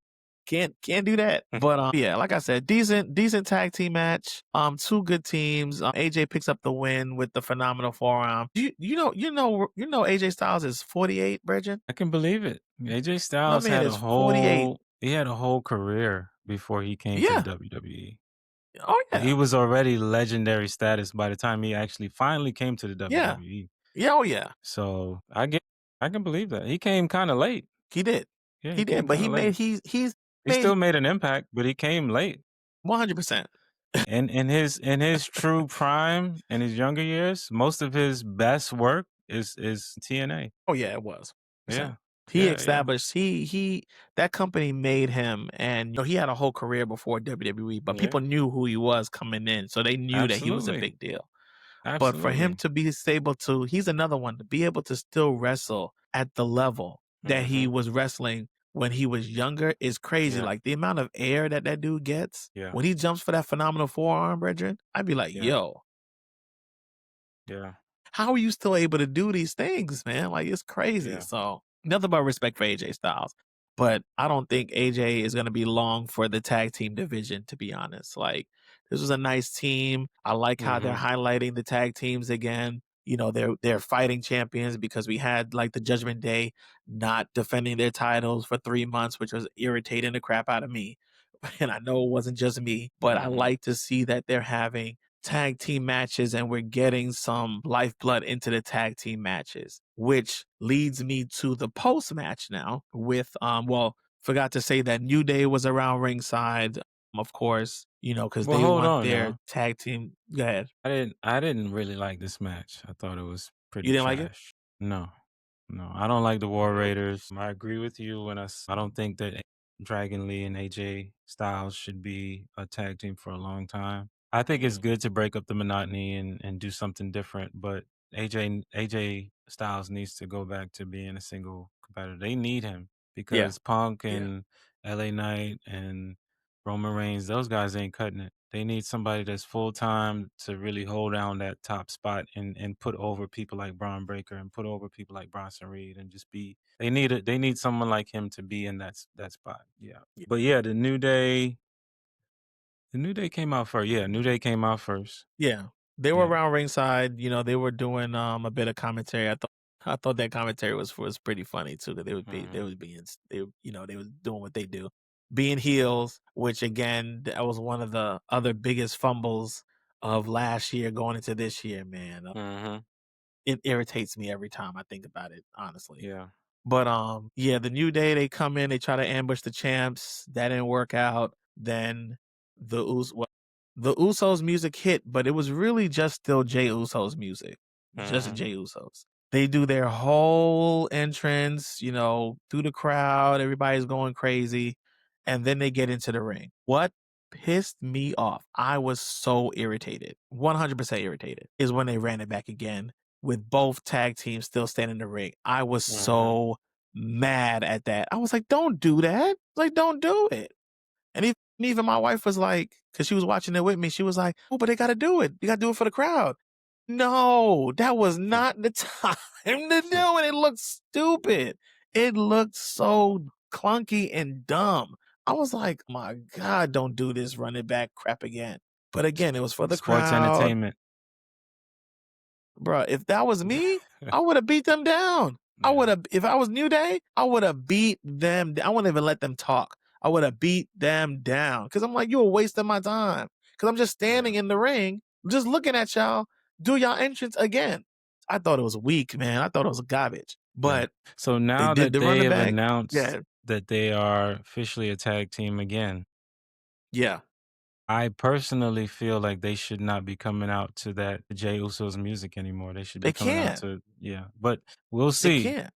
can't do that. But yeah, like I said, decent tag team match. Two good teams. AJ picks up the win with the phenomenal forearm. You know AJ Styles is 48, Bridget. I can believe it. AJ Styles man had is 48. he had a whole career before he came to the WWE. Oh yeah. He was already legendary status by the time he actually finally came to the WWE. Yeah, oh yeah. So I can believe that. He came kind of late. He did. Yeah, he did, but he still made an impact, but he came late. 100%. And in his true prime, in his younger years, most of his best work is TNA. Oh yeah, it was. Yeah. He established he that company made him, and he had a whole career before WWE, but people knew who he was coming in, so they knew that he was a big deal. Absolutely. But for him to be able to, he's another one, to be able to still wrestle at the level that he was wrestling when he was younger is crazy. Yeah. Like the amount of air that dude gets when he jumps for that phenomenal forearm, Brethren, I'd be like, yo. Yeah. How are you still able to do these things, man? Like, it's crazy. Yeah. So nothing but respect for AJ Styles. But I don't think AJ is going to be long for the tag team division, to be honest. Like, this was a nice team. I like how they're highlighting the tag teams again. They're fighting champions, because we had like the Judgment Day not defending their titles for 3 months, which was irritating the crap out of me. And I know it wasn't just me, but I like to see that they're having tag team matches and we're getting some lifeblood into the tag team matches, which leads me to the post match now with forgot to say that New Day was around ringside, of course, because they want their tag team. Go ahead. I didn't really like this match. I thought it was pretty You didn't trash. like it? No, I don't like the War Raiders. I agree with you when I don't think that Dragon Lee and AJ Styles should be a tag team for a long time. I think it's good to break up the monotony and do something different, but AJ Styles needs to go back to being a single competitor. They need him because Punk and LA Knight and Roman Reigns, those guys ain't cutting it. They need somebody that's full time to really hold down that top spot and put over people like Braun Breaker and put over people like Bronson Reed and just be. They need someone like him to be in that spot. Yeah. But yeah, the New Day came out first. Yeah, New Day came out first. Yeah. They were around ringside. They were doing a bit of commentary. I thought that commentary was pretty funny too. That they was doing what they do, being heels. Which again, that was one of the other biggest fumbles of last year going into this year. Man, it irritates me every time I think about it. Honestly. Yeah. But the New Day, they come in, they try to ambush the champs. That didn't work out. Then the Usos music hit, but it was really just still Jey Uso's music. Just Jey Uso's. They do their whole entrance, through the crowd. Everybody's going crazy. And then they get into the ring. What pissed me off, I was so irritated, 100% irritated, is when they ran it back again with both tag teams still standing in the ring. I was so mad at that. I was like, don't do that. Like, don't do it. And even my wife was like, because she was watching it with me, she was like, oh, but they got to do it. You got to do it for the crowd. No, that was not the time to do it. It looked stupid. It looked so clunky and dumb. I was like, my God, don't do this run it back crap again. But again, it was for the Sports crowd. entertainment. Bro, if that was me, I would have beat them down. If I was New Day, I would have beat them. I wouldn't even let them talk. I would have beat them down. Because I'm like, you're wasting my time. Because I'm just standing in the ring, just looking at y'all do y'all entrance again. I thought it was weak, man. I thought it was garbage. But So they now did that the they running have back. announced Yeah. that they are officially a tag team again, Yeah. I personally feel like they should not be coming out to that Jey Uso's music anymore. They should be They coming out can't. to but we'll They see. can't.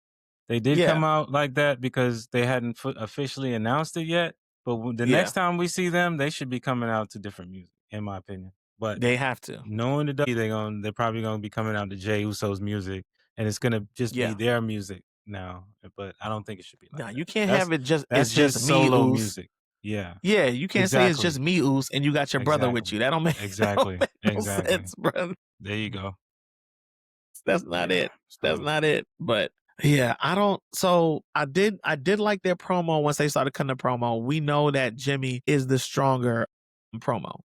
They did come Yeah. out like that because they hadn't officially announced it yet. But the Yeah. next time we see them, they should be coming out to different music, in my opinion. But They have to. knowing the WWE, they're probably gonna be coming out to Jey Uso's music, and it's gonna just be Yeah. their music now. But I don't think it should be like Now that. you can't have it just That's it's just his me, solo Oos. music. Yeah, Yeah, you can't say it's just exactly, me, Oos, and you got your brother with exactly, you. That don't make, that don't exactly, make no exactly. sense, brother. There you go. That's not Yeah. it. That's So not it. But yeah, I don't. So I did like their promo once they started cutting the promo. We know that Jimmy is the stronger promo.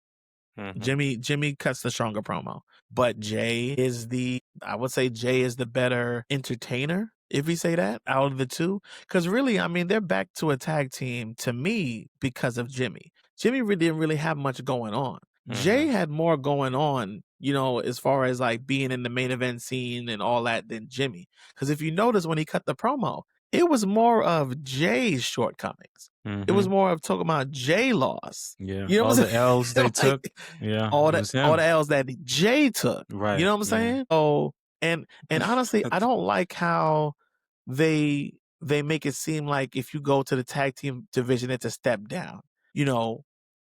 Jimmy cuts the stronger promo, but I would say Jay is the better entertainer, if we say that, out of the two. Because really, I mean, they're back to a tag team to me because of Jimmy. Jimmy really didn't really have much going on. Jay had more going on, as far as like being in the main event scene and all that than Jimmy. Because if you notice when he cut the promo, it was more of Jay's shortcomings. It was more of talking about Jay loss. yeah, You know all what I'm the L's they saying? took. Yeah, all it the was all him. the L's that Jay took. Right. You know what I'm yeah. saying? So and honestly, I don't like how they make it seem like if you go to the tag team division, it's a step down.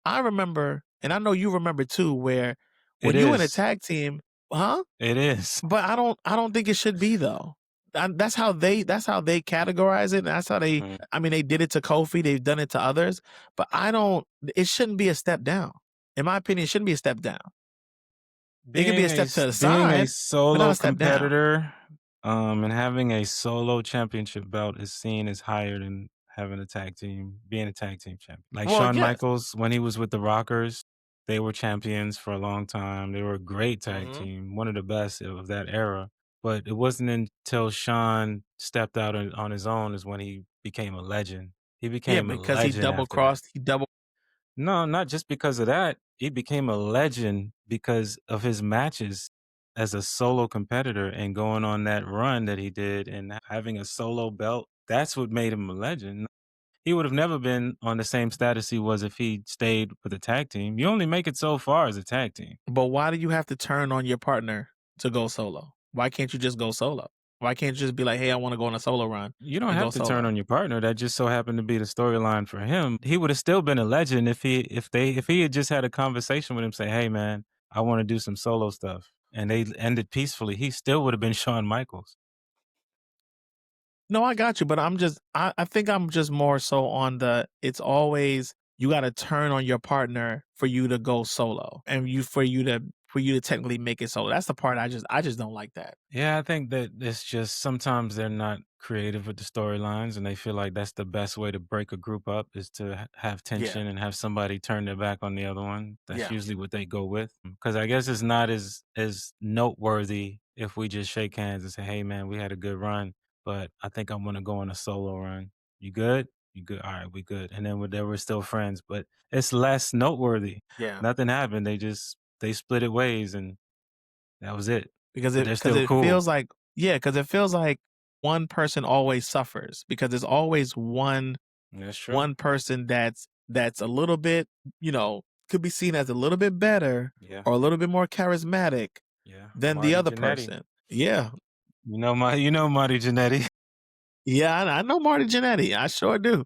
I remember, and I know you remember too, where when It you in a is. tag team, huh? It is. But I don't think it should be though. That's how they categorize it. And that's how they. Mm. I mean, they did it to Kofi. They've done it to others. But I don't. It shouldn't be a step down. In my opinion, it shouldn't be a step down. It could be a step to the Being a side, but not solo a step down. competitor, and having a solo championship belt is seen as higher than having a tag team, being a tag team champion. Like Well, Shawn yes. Michaels, when he was with the Rockers, they were champions for a long time. They were a great tag team, one of the best of that era. But it wasn't until Shawn stepped out on his own is when he became a legend. He Yeah, became a because he legend double after that. crossed. He double. No, not just because of that. He became a legend because of his matches as a solo competitor and going on that run that he did and having a solo belt. That's what made him a legend. He would have never been on the same status he was if he stayed with a tag team. You only make it so far as a tag team. But why do you have to turn on your partner to go solo? Why can't you just go solo? Why can't you just be like, hey, I want to go on a solo run? You don't and have go to solo? turn on your partner. That just so happened to be the storyline for him. He would have still been a legend if he had just had a conversation with him, say, "Hey, man, I want to do some solo stuff," and they ended peacefully. He still would have been Shawn Michaels. No, I got you, but I think I'm just more so on it's always you got to turn on your partner for you to go solo and for you to technically make it solo. That's the part I just don't like that. Yeah, I think that it's just sometimes they're not creative with the storylines and they feel like that's the best way to break a group up is to have tension and have somebody turn their back on the other one. That's usually what they go with. Because I guess it's not as noteworthy if we just shake hands and say, "Hey, man, we had a good run, but I think I'm going to go on a solo run. You good? You good? All right, we good." And then we're still friends, but it's less noteworthy. Yeah. Nothing happened. They split it ways and that was it. Because But they're still cool. feels like one person always suffers because there's always one That's true. one person that's a little bit, could be seen as a little bit better or a little bit more charismatic than Marty the other Jannetty. person. Yeah. You know Marty Jannetty. Yeah, I know Marty Jannetty. I sure do.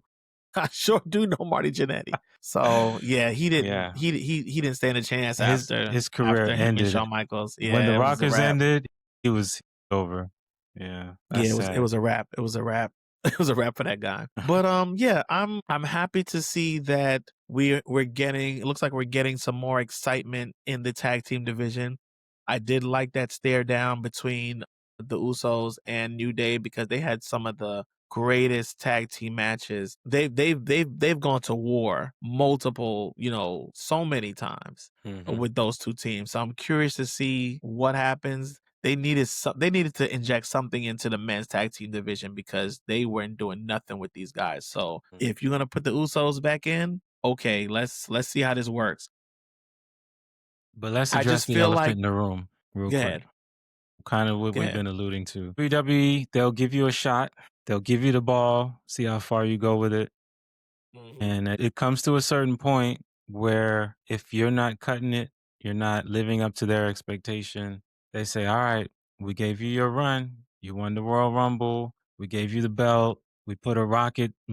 I sure do know Marty Jannetty. So yeah, he didn't. Yeah. He didn't stand a chance His career after him ended and Shawn Michaels. Yeah, when the it was a Rockers wrap. ended. He was over. Yeah, that's sad. It was a wrap. It was a wrap. It was a wrap for that guy. But yeah, I'm happy to see that we're getting. It looks like we're getting some more excitement in the tag team division. I did like that stare down between the Usos and New Day because they had some of the greatest tag team matches. They've gone to war multiple, so many times with those two teams. So I'm curious to see what happens. They needed to inject something into the men's tag team division because they weren't doing nothing with these guys. So if you're gonna put the Usos back in, okay, let's see how this works. But let's I address just the feel elephant like in the room real go quick. ahead. Kind of what we've Yeah. been alluding to. WWE, they'll give you a shot. They'll give you the ball, see how far you go with it. And it comes to a certain point where if you're not cutting it, you're not living up to their expectation. They say, all right, we gave you your run. You won the Royal Rumble. We gave you the belt. We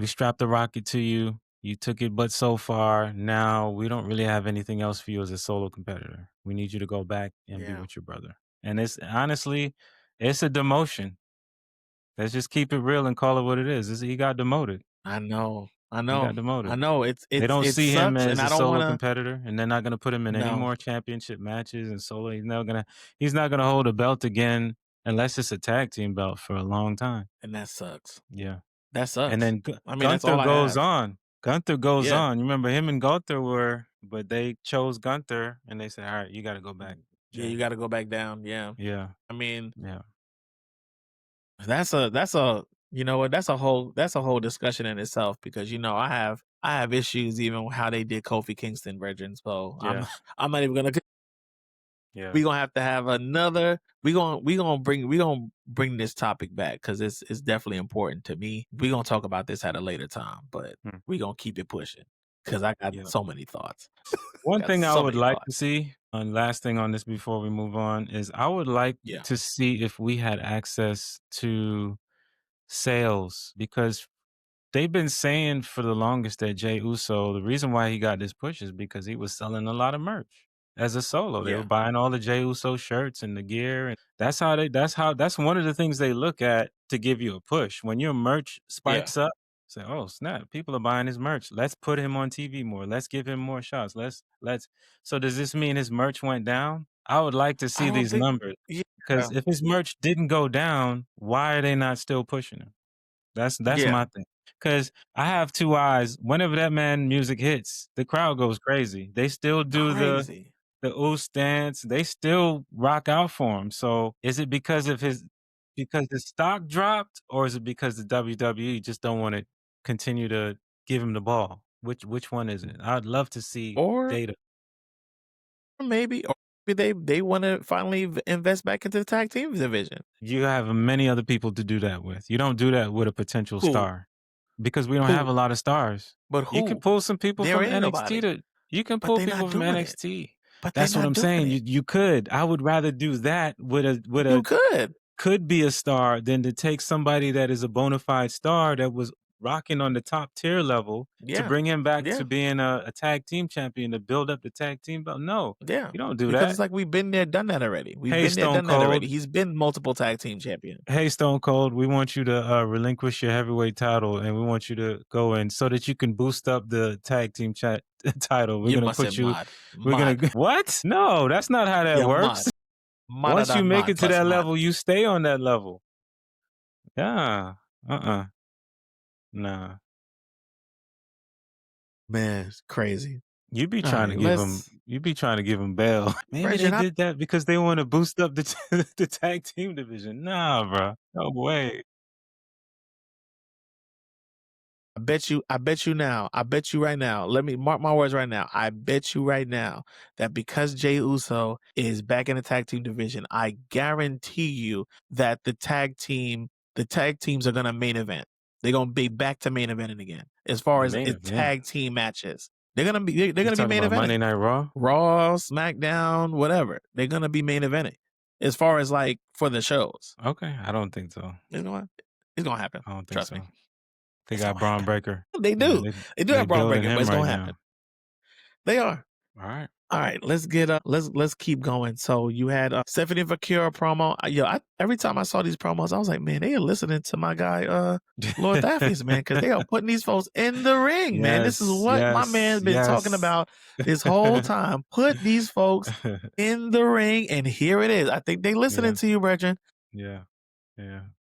strapped the rocket to you. You took it but so far. Now we don't really have anything else for you as a solo competitor. We need you to go back and be with your brother. And it's honestly, it's a demotion. Let's just keep it real and call it what it is. He got demoted. I know. He got demoted. I know. They don't It see him sucks, as and a I don't solo want to. competitor, and they're not going to put him in any No, more championship matches and solo. He's not gonna hold a belt again unless it's a tag team belt for a long time. and that sucks. Yeah. That sucks. And then I mean, that's Gunther all I goes have. on. Gunther goes Yeah. on. You remember him and Gunther but they chose Gunther, and they said, all right, you got to go back. Yeah, you Jay." got to go back down. Yeah. Yeah. I mean, Yeah. that's a you know what, that's a whole discussion in itself, because I have issues even with how they did Kofi Kingston version. So Yeah. I'm not even gonna. Yeah. We gonna have to have another. We gonna bring this topic back, because it's definitely important to me. We gonna talk about this at a later time, but we gonna keep it pushing, because I got so many thoughts. One Got thing I so would many like thoughts. to see, and last thing on this before we move on, is I would like Yeah. to see if we had access to sales, because they've been saying for the longest that Jey Uso, the reason why he got this push is because he was selling a lot of merch as a solo. They Yeah. were buying all the Jey Uso shirts and the gear, and that's one of the things they look at to give you a push. When your merch spikes up, say, oh snap, people are buying his merch. Let's put him on TV more. Let's give him more shots. Let's So does this mean his merch went down? I would like to see these numbers. Yeah. Because if his merch didn't go down, why are they not still pushing him? That's Yeah. my thing. Because I have two eyes. Whenever that man music hits, the crowd goes crazy. They still do Crazy. the ooh stance. They still rock out for him. So is it because the stock dropped, or is it because the WWE just don't want to continue to give him the ball? Which one is it? I'd love to see data. Or maybe they want to finally invest back into the tag team division. You have many other people to do that with. You don't do that with a potential star, because we don't have a lot of stars. But who? You can pull some people There from ain't NXT nobody. you can But pull they people not from doing it. NXT. But That's they what not I'm doing saying. it. You could. I would rather do that with You could be a star than to take somebody that is a bona fide star that was rocking on the top tier level to Yeah. bring him back Yeah. to being a tag team champion, to build up the tag team belt. No, Yeah. you don't do Because that. it's like we've been there, done that already. We've Hey, been there, Stone done that already. Cold. He's been multiple tag team champion. Hey, Stone Cold, we want you to relinquish your heavyweight title, and we want you to go in so that you can boost up the tag team title. We're You gonna must put say you. mod. We're Mod. gonna what? No, that's not how that Yeah, works. mod. Once you make mod it to plus that mod. level, you stay on that level. Yeah. Nah. Man, it's crazy. You be All trying right, to give him. You be trying to give him bail. Maybe Brethren, they did that because they want to boost up the tag team division. Nah, bro. No way. I bet you right now. Let me mark my words right now. I bet you right now that because Jey Uso is back in the tag team division, I guarantee you that the tag teams are gonna main event. They're gonna be back to main eventing again. As far as tag team matches, they're gonna be You main talking about eventing. Monday Night Raw? Raw, SmackDown, whatever. They're gonna be main eventing. As far as like for the shows, Okay, I don't think so. it's gonna happen. I don't think Trust so. me. They It's got gonna Braun happen. Breaker. They do. They do have Braun building Breaker, but him it's gonna right happen. now. They are. All right. All right, let's get let's keep going. So you had Stephanie Vaquer promo. Every time I saw these promos, I was like, man, they are listening to my guy Lord Thapheus, man, because they are putting these folks in the ring, man. This is what my man's been talking about this whole time. Put these folks in the ring, and here it is. I think they listening to you, Brethren. Yeah.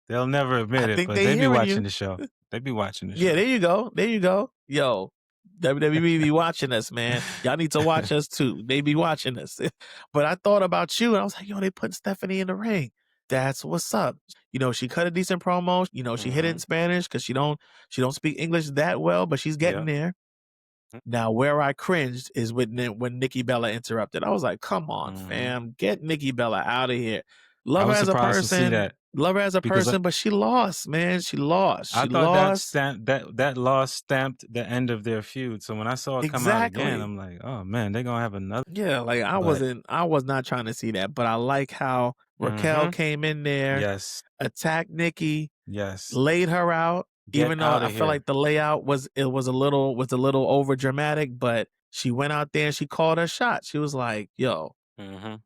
They'll never admit I it, think but they they be hearing watching you. the show. They be watching the show. Yeah, there you go. There you go. Yo, WWE be watching us, man. Y'all need to watch us too. They be watching us. But I thought about you, and I was like, yo, they put Stephanie in the ring. That's what's up. She cut a decent promo. She hit it in Spanish because she don't speak English that well, but she's getting there. Now, where I cringed is when Nikki Bella interrupted. I was like, come on, fam. Get Nikki Bella out of here. Love I her was as a surprised to see person. that Love her as a because person, but she lost, man. She lost. I She thought that lost. that loss stamped the end of their feud. So when I saw it come out again, Exactly. I'm like, oh man, they're gonna have another. Yeah, like I was not trying to see that, but I like how Raquel came in there, Yes, attacked Nikki, yes. laid her out, Get even though out I of feel here. like the layout was a little over dramatic, but she went out there and she called her shot. She was like, yo,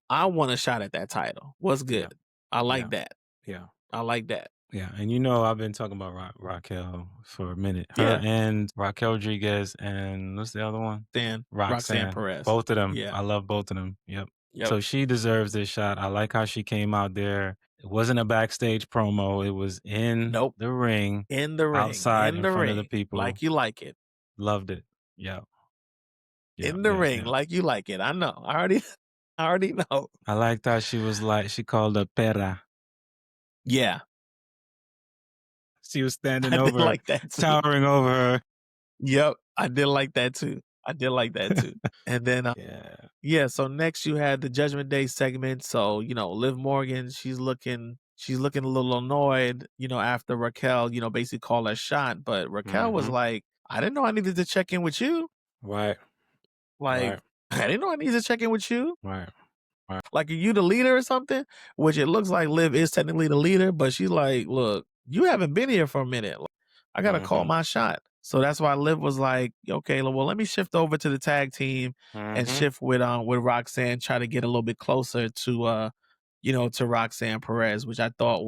I want a shot at that title. What's Yeah, good? I like yeah, that. yeah, I like that. yeah. And I've been talking about Raquel for a minute. Her Yeah. and Raquel Rodriguez and what's the other one? Then Roxanne Roxanne. Perez. Both of them. Yeah. I love both of them. Yep. Yep. So she deserves this shot. I like how she came out there. It wasn't a backstage promo. It was in the ring. In the ring. Outside in front of the people. Like you like it. Loved it. Yeah. In the ring, like you like it. I know. I already know. I liked how she was like, she called her Pera. Yeah. She was standing I over did her, like that too. towering over her. Yep. I did like that too. And then yeah, so next you had the Judgment Day segment. So, Liv Morgan, she's looking a little annoyed, after Raquel, basically called her shot. But Raquel was like, I didn't know I needed to check in with you. Right. Like, I didn't know I needed to check in with you. Right. Like, are you the leader or something? Which it looks like Liv is technically the leader, but she's like, look, you haven't been here for a minute. I got to call my shot. So that's why Liv was like, okay, well, let me shift over to the tag team and shift with Roxanne, try to get a little bit closer to to Roxanne Perez, which I thought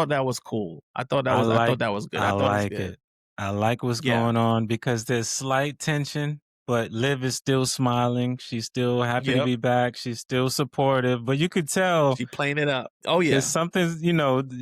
that was cool. I thought that was good. I thought like it was good. it. I like what's going on because there's slight tension, but Liv is still smiling. She's still happy to be back. She's still supportive, but you could tell She playing it up. Oh yeah. there's something,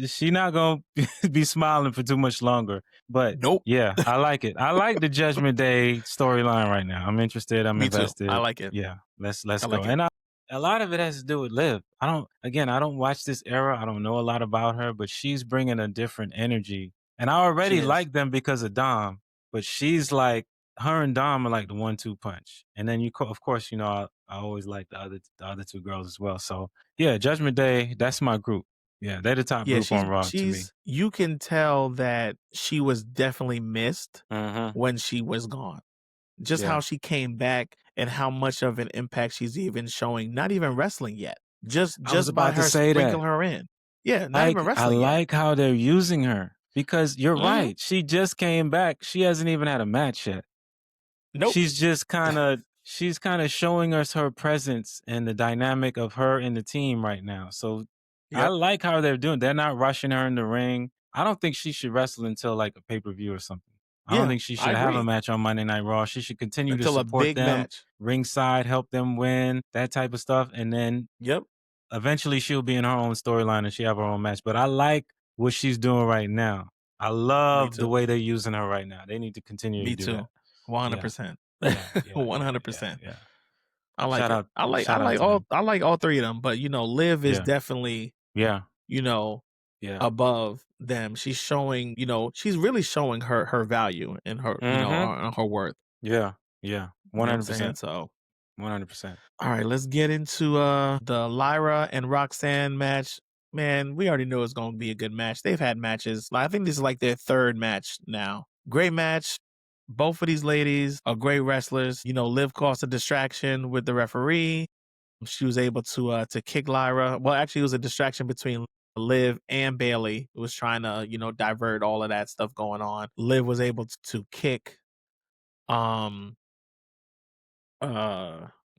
she not going to be smiling for too much longer. But yeah, I like it. I like the Judgment Day storyline right now. I'm interested. I'm Me invested. too. I like it. Yeah, let's I go. like it. And a lot of it has to do with Liv. I don't watch this era. I don't know a lot about her, but she's bringing a different energy. And I already like them because of Dom, but she's like, her and Dom are like the 1-2 punch. And then of course, I always like the other two girls as well. So yeah, Judgment Day, that's my group. Yeah, they're the top group on Raw to me. You can tell that she was definitely missed when she was gone. Just how she came back and how much of an impact she's even showing, not even wrestling yet. Just by her sprinkle her in. Yeah, not even wrestling yet. I like how they're using her because you're right. She just came back. She hasn't even had a match yet. Nope. She's just kind of showing us her presence and the dynamic of her in the team right now. So I like how they're doing. They're not rushing her in the ring. I don't think she should wrestle until like a pay-per-view or something. I don't think she should have a match on Monday Night Raw. She should continue to support them, ringside, help them win, that type of stuff. And then eventually she'll be in her own storyline and she have her own match. But I like what she's doing right now. I love the way they're using her right now. They need to continue to do that. 100%. 100%. Yeah. I like Shout it. out- I like all three of them, but Liv is definitely above them. She's showing, she's really showing her value and her her worth. Yeah. 100%. So 100%. all right, let's get into the Lyra and Roxanne match. Man, we already knew it was going to be a good match. They've had matches. I think this is like their third match now. Great match. Both of these ladies are great wrestlers. Liv caused a distraction with the referee. She was able to kick Lyra. Well, actually, it was a distraction between Liv and Bailey, who was trying to, divert all of that stuff going on. Liv was able to kick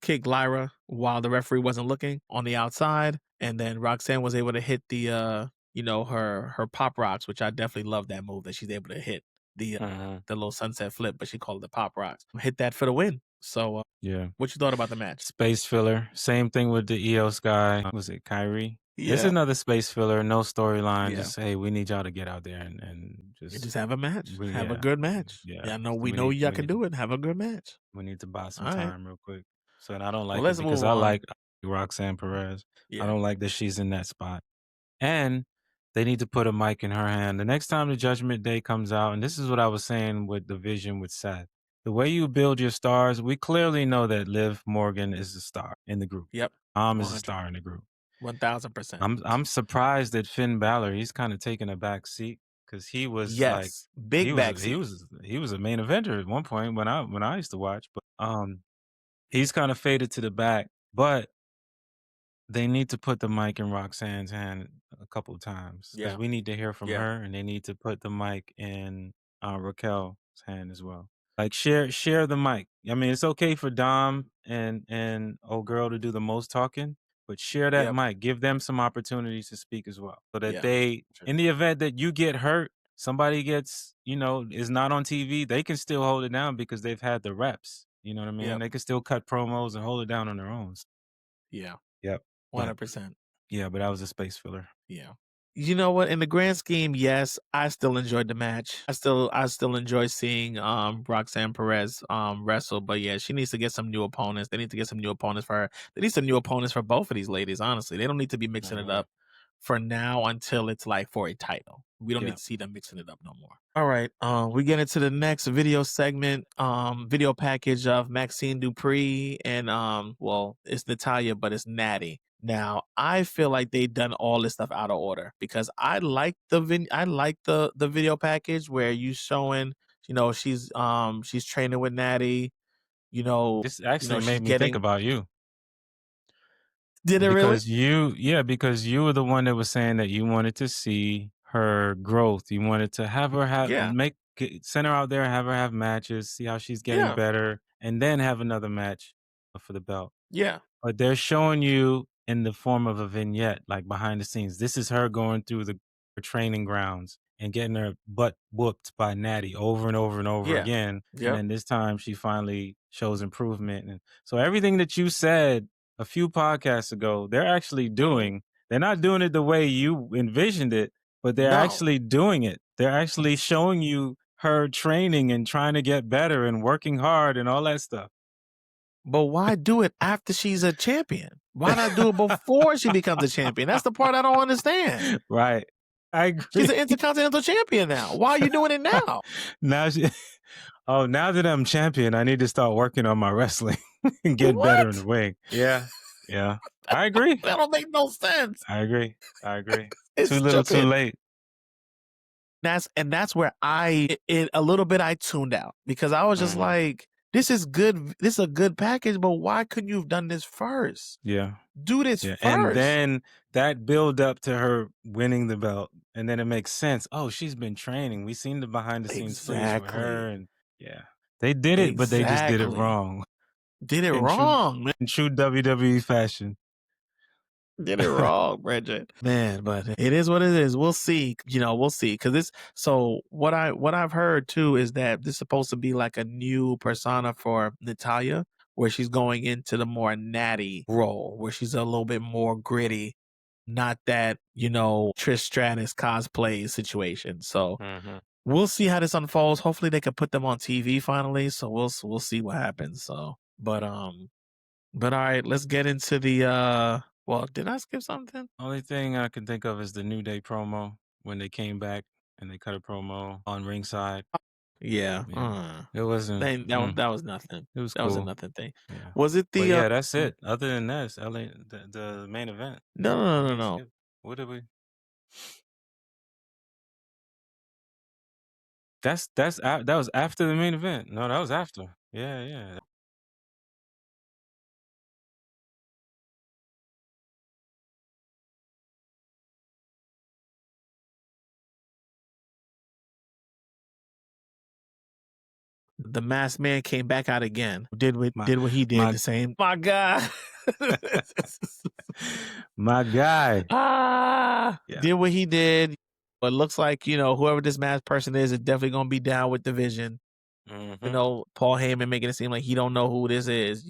kick Lyra while the referee wasn't looking on the outside. And then Roxanne was able to hit the her pop rocks, which I definitely love that move that she's able to hit the little sunset flip, but she called it the pop rocks. Hit that for the win. So what you thought about the match? Space filler. Same thing with the Eoskai. Was it Kairi? Yeah. It's another space filler, no storyline. Just hey, we need y'all to get out there and just have a match. Have a good match. Yeah, we know y'all can do it. Have a good match. We need to buy some time real quick. So and I don't like let's it because move I on. like Roxanne Perez. Yeah. I don't like that she's in that spot. And they need to put a mic in her hand. The next time the Judgment Day comes out, and this is what I was saying with the vision with Seth. The way you build your stars, we clearly know that Liv Morgan is a star in the group. Yep. Is a star in the group. 1000%. I'm surprised that Finn Balor, he's kind of taking a back seat because he was like Yes, big he was backseat. he was a main eventer at one point when I used to watch, but he's kind of faded to the back. But they need to put the mic in Roxanne's hand a couple of times because Yeah, we need to hear from yeah, her, and they need to put the mic in Raquel's hand as well. Like share the mic. I mean, it's okay for Dom and old girl to do the most talking, but share that yep, mic. Give them some opportunities to speak as well, so that yeah. they, True. in the event that you get hurt, somebody gets is not on TV, they can still hold it down because they've had the reps. You know what I mean? Yep, They can still cut promos and hold it down on their own. yeah, Yep. But 100%. yeah, but that was a space filler. Yeah. You know what? In the grand scheme, yes, I still enjoyed the match. I still enjoy seeing Roxanne Perez wrestle, but yeah, she needs to get some new opponents. They need to get some new opponents for her. They need some new opponents for both of these ladies, honestly. They don't need to be mixing it up for now until it's like for a title. We don't need to see them mixing it up no more. All right. We get into the next video segment, video package of Maxine Dupree and well, it's Natalya, but it's Natty. Now, I feel like they've done all this stuff out of order because I like the video package where you showing, she's training with Natty, This actually she's made me think getting. about you Did it really? because because you were the one that was saying that you wanted to see her growth. You wanted to have her Yeah. send her out there, have her have matches, see how she's getting Yeah. better, and then have another match for the belt. Yeah. But they're showing you in the form of a vignette, like behind the scenes. This is her going through her training grounds and getting her butt whooped by Natty over and over and over Yeah. again. And Yep. then this time she finally shows improvement. And so everything that you said a few podcasts ago, they're actually doing. They're not doing it the way you envisioned it, but they're No. actually doing it. They're actually showing you her training and trying to get better and working hard and all that stuff. But why do it after she's a champion? Why not do it before she becomes a champion? That's the part I don't understand. Right. I agree. She's an intercontinental champion now. Why are you doing it now? now that I'm champion, I need to start working on my wrestling and get better in the ring. Yeah. Yeah. I agree. That don't make no sense. I agree. It's Too little, too stupid. late. That's where a little bit I tuned out because I was just like, this is good. This is a good package, but why couldn't you have done this first? Yeah. Do this first. And then that build up to her winning the belt. And then it makes sense. Oh, she's been training. We seen the behind the scenes footage with her. And yeah, they did it, but they just did it wrong. Did it wrong. In true WWE fashion. Did it wrong, Bridget. Man, but it is what it is. We'll see. We'll see. Cause what I've heard too is that this is supposed to be like a new persona for Natalya, where she's going into the more natty role, where she's a little bit more gritty, not that, Trish Stratus cosplay situation. So we'll see how this unfolds. Hopefully they can put them on TV finally. So we'll see what happens. So, but all right, let's get into the, well, did I skip something? Only thing I can think of is the New Day promo when they came back and they cut a promo on ringside. Yeah. It wasn't. That was nothing. It was that cool. was a nothing thing. Yeah. Was it the? But yeah, that's it. Other than that, it's the main event. No. What did we? That was after the main event. No, that was after. Yeah. The masked man came back out again. Did what he did. The same. My God. My guy. Did what he did. But it looks like, whoever this masked person is definitely going to be down with the vision. Paul Heyman making it seem like he don't know who this is.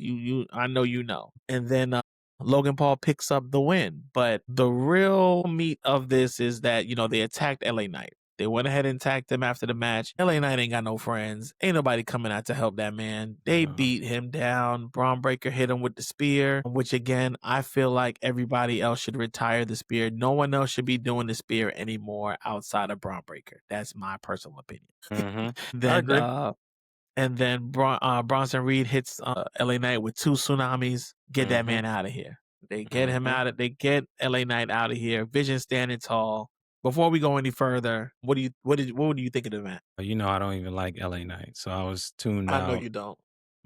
I know you know. And then Logan Paul picks up the win. But the real meat of this is that, they attacked LA Knight. They went ahead and attacked him after the match. LA Knight ain't got no friends. Ain't nobody coming out to help that man. They beat him down. Braun Breaker hit him with the spear, which again, I feel like everybody else should retire the spear. No one else should be doing the spear anymore outside of Braun Breaker. That's my personal opinion. I agree. And then Bronson Reed hits LA Knight with 2 tsunamis. Get that man out of here. They get him out of. They get LA Knight out of here. Vision standing tall. Before we go any further, what do you think of the event? You know, I don't even like LA Knight, so I was tuned I know out. you don't.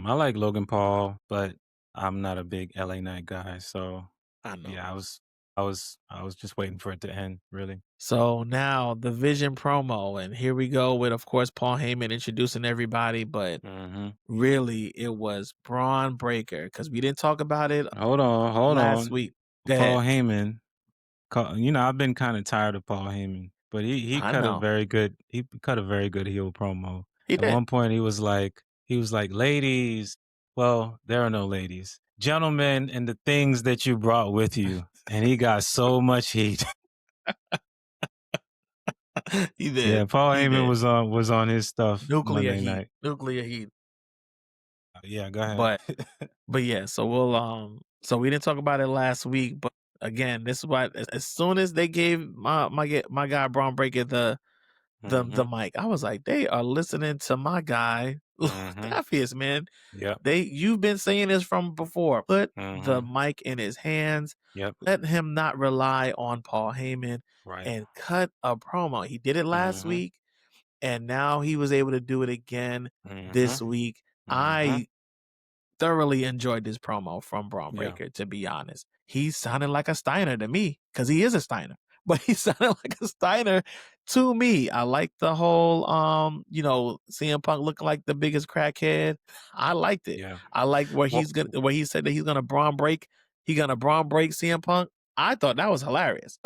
I like Logan Paul, but I'm not a big LA Knight guy. So I know. yeah, I was just waiting for it to end, really. So now the Vision promo, and here we go with, of course, Paul Heyman introducing everybody, but really it was Braun Breaker, because we didn't talk about it Hold on. last week. Go Paul ahead. Heyman, you know, I've been kind of tired of Paul Heyman, but he I cut a know. very good heel promo. He At did. one point he was like, ladies, well, there are no ladies, gentlemen, and the things that you brought with you. And he got so much heat. He did. Yeah, Paul He Heyman did. was on his stuff Nuclear Monday heat. night. Nuclear heat. Yeah, go ahead. But yeah, so we'll so we didn't talk about it last week, but again, this is why as soon as they gave my guy Braun Breaker the mic, I was like, they are listening to my guy Thapheus, man. Yep. You've been saying this from before. Put the mic in his hands. Yep. Let him not rely on Paul Heyman, Right. and cut a promo. He did it last week, and now he was able to do it again this week. I thoroughly enjoyed this promo from Braun Breaker, to be honest. He sounded like a Steiner to me, because he is a Steiner, but he sounded like a Steiner to me. I like the whole CM Punk looking like the biggest crackhead. I liked it. Yeah. I like where he said that he's gonna Braun break CM Punk. I thought that was hilarious.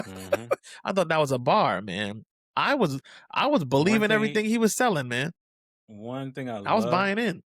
I thought that was a bar, man. I was believing everything he was selling, man. One thing I was buying in.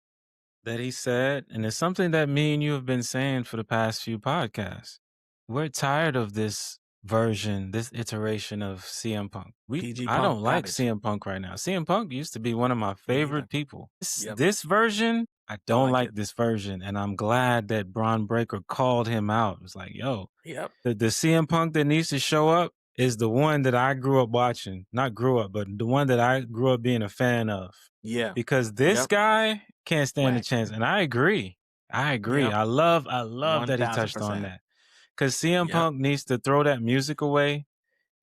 That he said, and it's something that me and you have been saying for the past few podcasts. We're tired of this version, this iteration of CM Punk. I don't like CM Punk right now. CM Punk used to be one of my favorite people. This version, I don't like this version, and I'm glad that Braun Breaker called him out. It was like, yo, the CM Punk that needs to show up is the one that I grew up watching. Not grew up, but the one that I grew up being a fan of. Yeah. Because this guy can't stand a chance. And I agree. Yep. I love that he touched on that. Because CM Punk needs to throw that music away.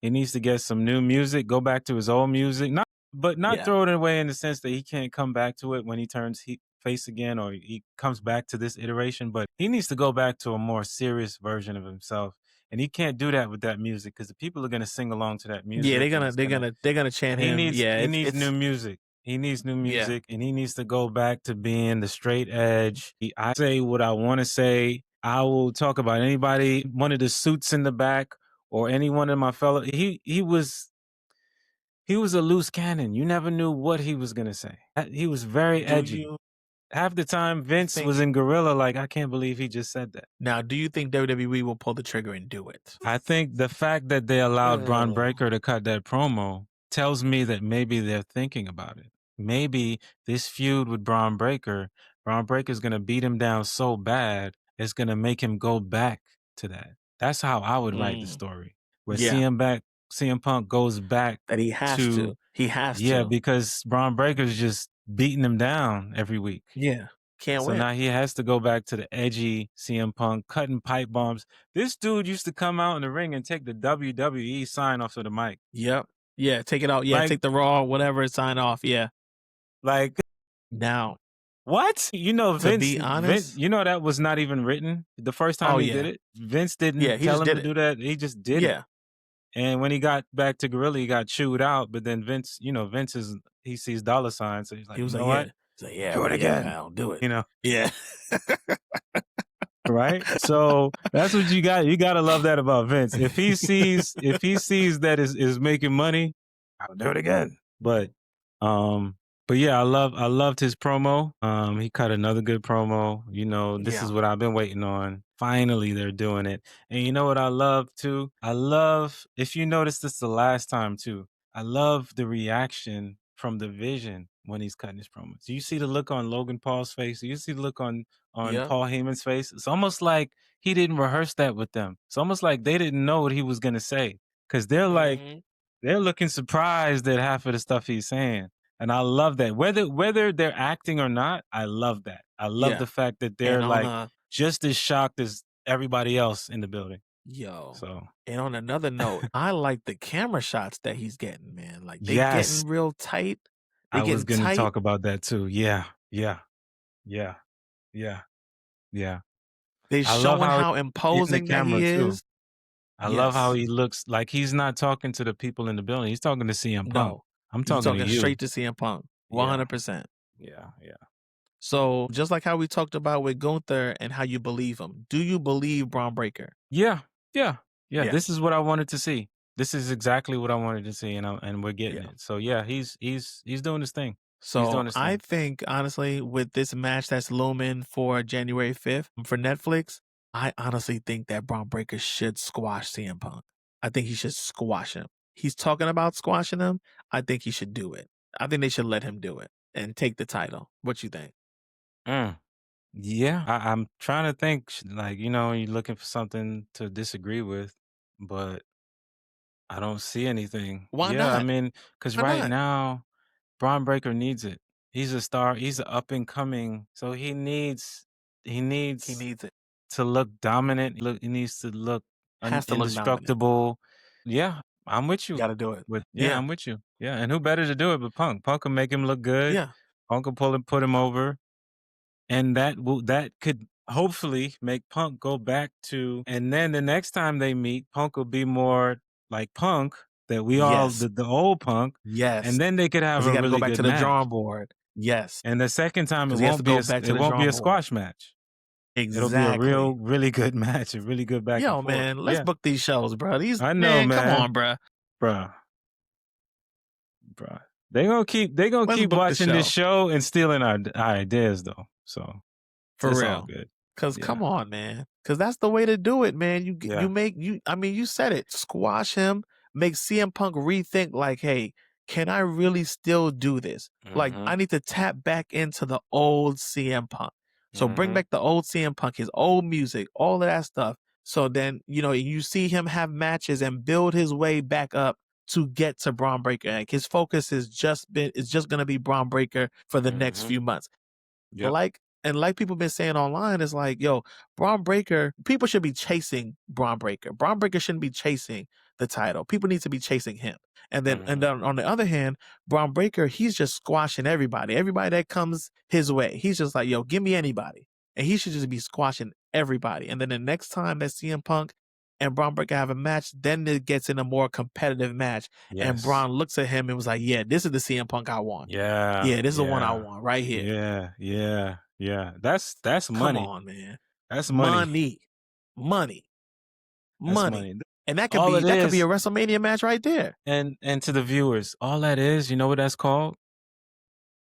He needs to get some new music, go back to his old music. Not throw it away in the sense that he can't come back to it when he turns face again, or he comes back to this iteration. But he needs to go back to a more serious version of himself. And he can't do that with that music, because the people are gonna sing along to that music. Yeah, they're gonna chant him. He needs new music. He needs new music, and he needs to go back to being the straight edge. I say what I want to say. I will talk about anybody, one of the suits in the back, or any one of my fellow. He was a loose cannon. You never knew what he was gonna say. He was very edgy. Half the time, Vince was in gorilla, like, I can't believe he just said that. Now, do you think WWE will pull the trigger and do it? I think the fact that they allowed Braun Breaker to cut that promo tells me that maybe they're thinking about it. Maybe this feud with Braun Breaker's going to beat him down so bad, it's going to make him go back to that. That's how I would write the story. Where CM Punk goes back. That he has to. He has to. Yeah, because Braun Breaker's just beating him down every week. Yeah. Can't win. So now he has to go back to the edgy CM Punk, cutting pipe bombs. This dude used to come out in the ring and take the WWE sign off of the mic. Yep. Yeah, take it out. Yeah, take the Raw, whatever, sign off. Yeah. Like, now. What? You know, Vince, to be honest, you know that was not even written the first time he did it. Vince didn't tell him to do that. He just did it. And when he got back to Gorilla, he got chewed out. But then Vince, he sees dollar signs. So he's like, he was you know like, what? He's like, yeah, do it again. Pal, do it. Yeah. Right? So that's what you got. You got to love that about Vince. If he sees that is making money, I'll do it again. But yeah, I loved his promo. He cut another good promo. This is what I've been waiting on. Finally, they're doing it. And you know what I love too? If you notice this the last time too, I love the reaction from the Vision when he's cutting his promos. Do you see the look on Logan Paul's face? Do you see the look on Paul Heyman's face? It's almost like he didn't rehearse that with them. It's almost like they didn't know what he was going to say, because they're like, they're looking surprised at half of the stuff he's saying. And I love that. Whether they're acting or not, I love that. I love the fact that they're just as shocked as everybody else in the building. Yo. So And on another note, I like the camera shots that he's getting, man. Like they yes, getting real tight. They I was getting gonna tight. talk about that too. Yeah. They I love showing how how he's in the imposing that camera he too. is. I love how Yes. he looks like he's not talking to the people in the building. He's talking to CM Punk. No. I'm He's talking to talking you. straight to CM Punk. 100%. Yeah. So just like how we talked about with Gunther and how you believe him, do you believe Braun Breaker? Yeah. Yeah. This is what I wanted to see. This is exactly what I wanted to see, and we're getting Yeah. it. So yeah, he's doing his thing. He's So doing his I thing. think honestly, with this match that's looming for January 5th for Netflix, I honestly think that Braun Breaker should squash CM Punk. I think he should squash him. He's talking about squashing him. I think he should do it. I think they should let him do it and take the title. What you think? Yeah, I'm trying to think. Like you're looking for something to disagree with, but I don't see anything. Why Yeah, I not? mean, because Why right not? now, Braun Breaker needs it. He's a star. He's an up and coming. So he needs He needs it. to look dominant. He needs to look Has to look dominant. indestructible. Yeah, I'm with you. Got to do it. Yeah, I'm with you. Yeah, and who better to do it but Punk? Punk can make him look good. Yeah. Punk can put him over, and that could hopefully make Punk go back to. And then the next time they meet, Punk will be more like Punk that we all Yes. the old Punk. Yes. And then they could have 'Cause he a got to really go back good to the match. drawing board. Yes. And the second time it 'Cause he has to won't be go back to the drawing a board. squash match. It'll be a really good match, a really good back and Yo, forth. man, let's book these shows, bro. I know, man. Come on, bro. Bruh. They gonna keep Let's book the watching this show. show and stealing our ideas though. So For it's real. all good. Cause come on, man. Cause that's the way to do it, man. You said it. Squash him, make CM Punk rethink like, hey, can I really still do this? Like, I need to tap back into the old CM Punk. So bring back the old CM Punk, his old music, all of that stuff. So then, you see him have matches and build his way back up to get to Braun Breaker. Like his focus is just gonna be Braun Breaker for the next few months. Yep. Like people been saying online, is like, yo, Braun Breaker, people should be chasing Braun Breaker. Braun Breaker shouldn't be chasing the title. People need to be chasing him. And then on the other hand, Braun Breaker, he's just squashing everybody. Everybody that comes his way. He's just like, yo, give me anybody. And he should just be squashing everybody. And then the next time that CM Punk and Braun Breaker have a match, then it gets in a more competitive match. Yes. And Braun looks at him and was like, yeah, this is the CM Punk I want. Yeah. Yeah, this is the one I want right here. Yeah. That's money. Come on, man. That's money. Money. And that All could be it is- a WrestleMania match right there. And to the viewers, all that is, you know what that's called?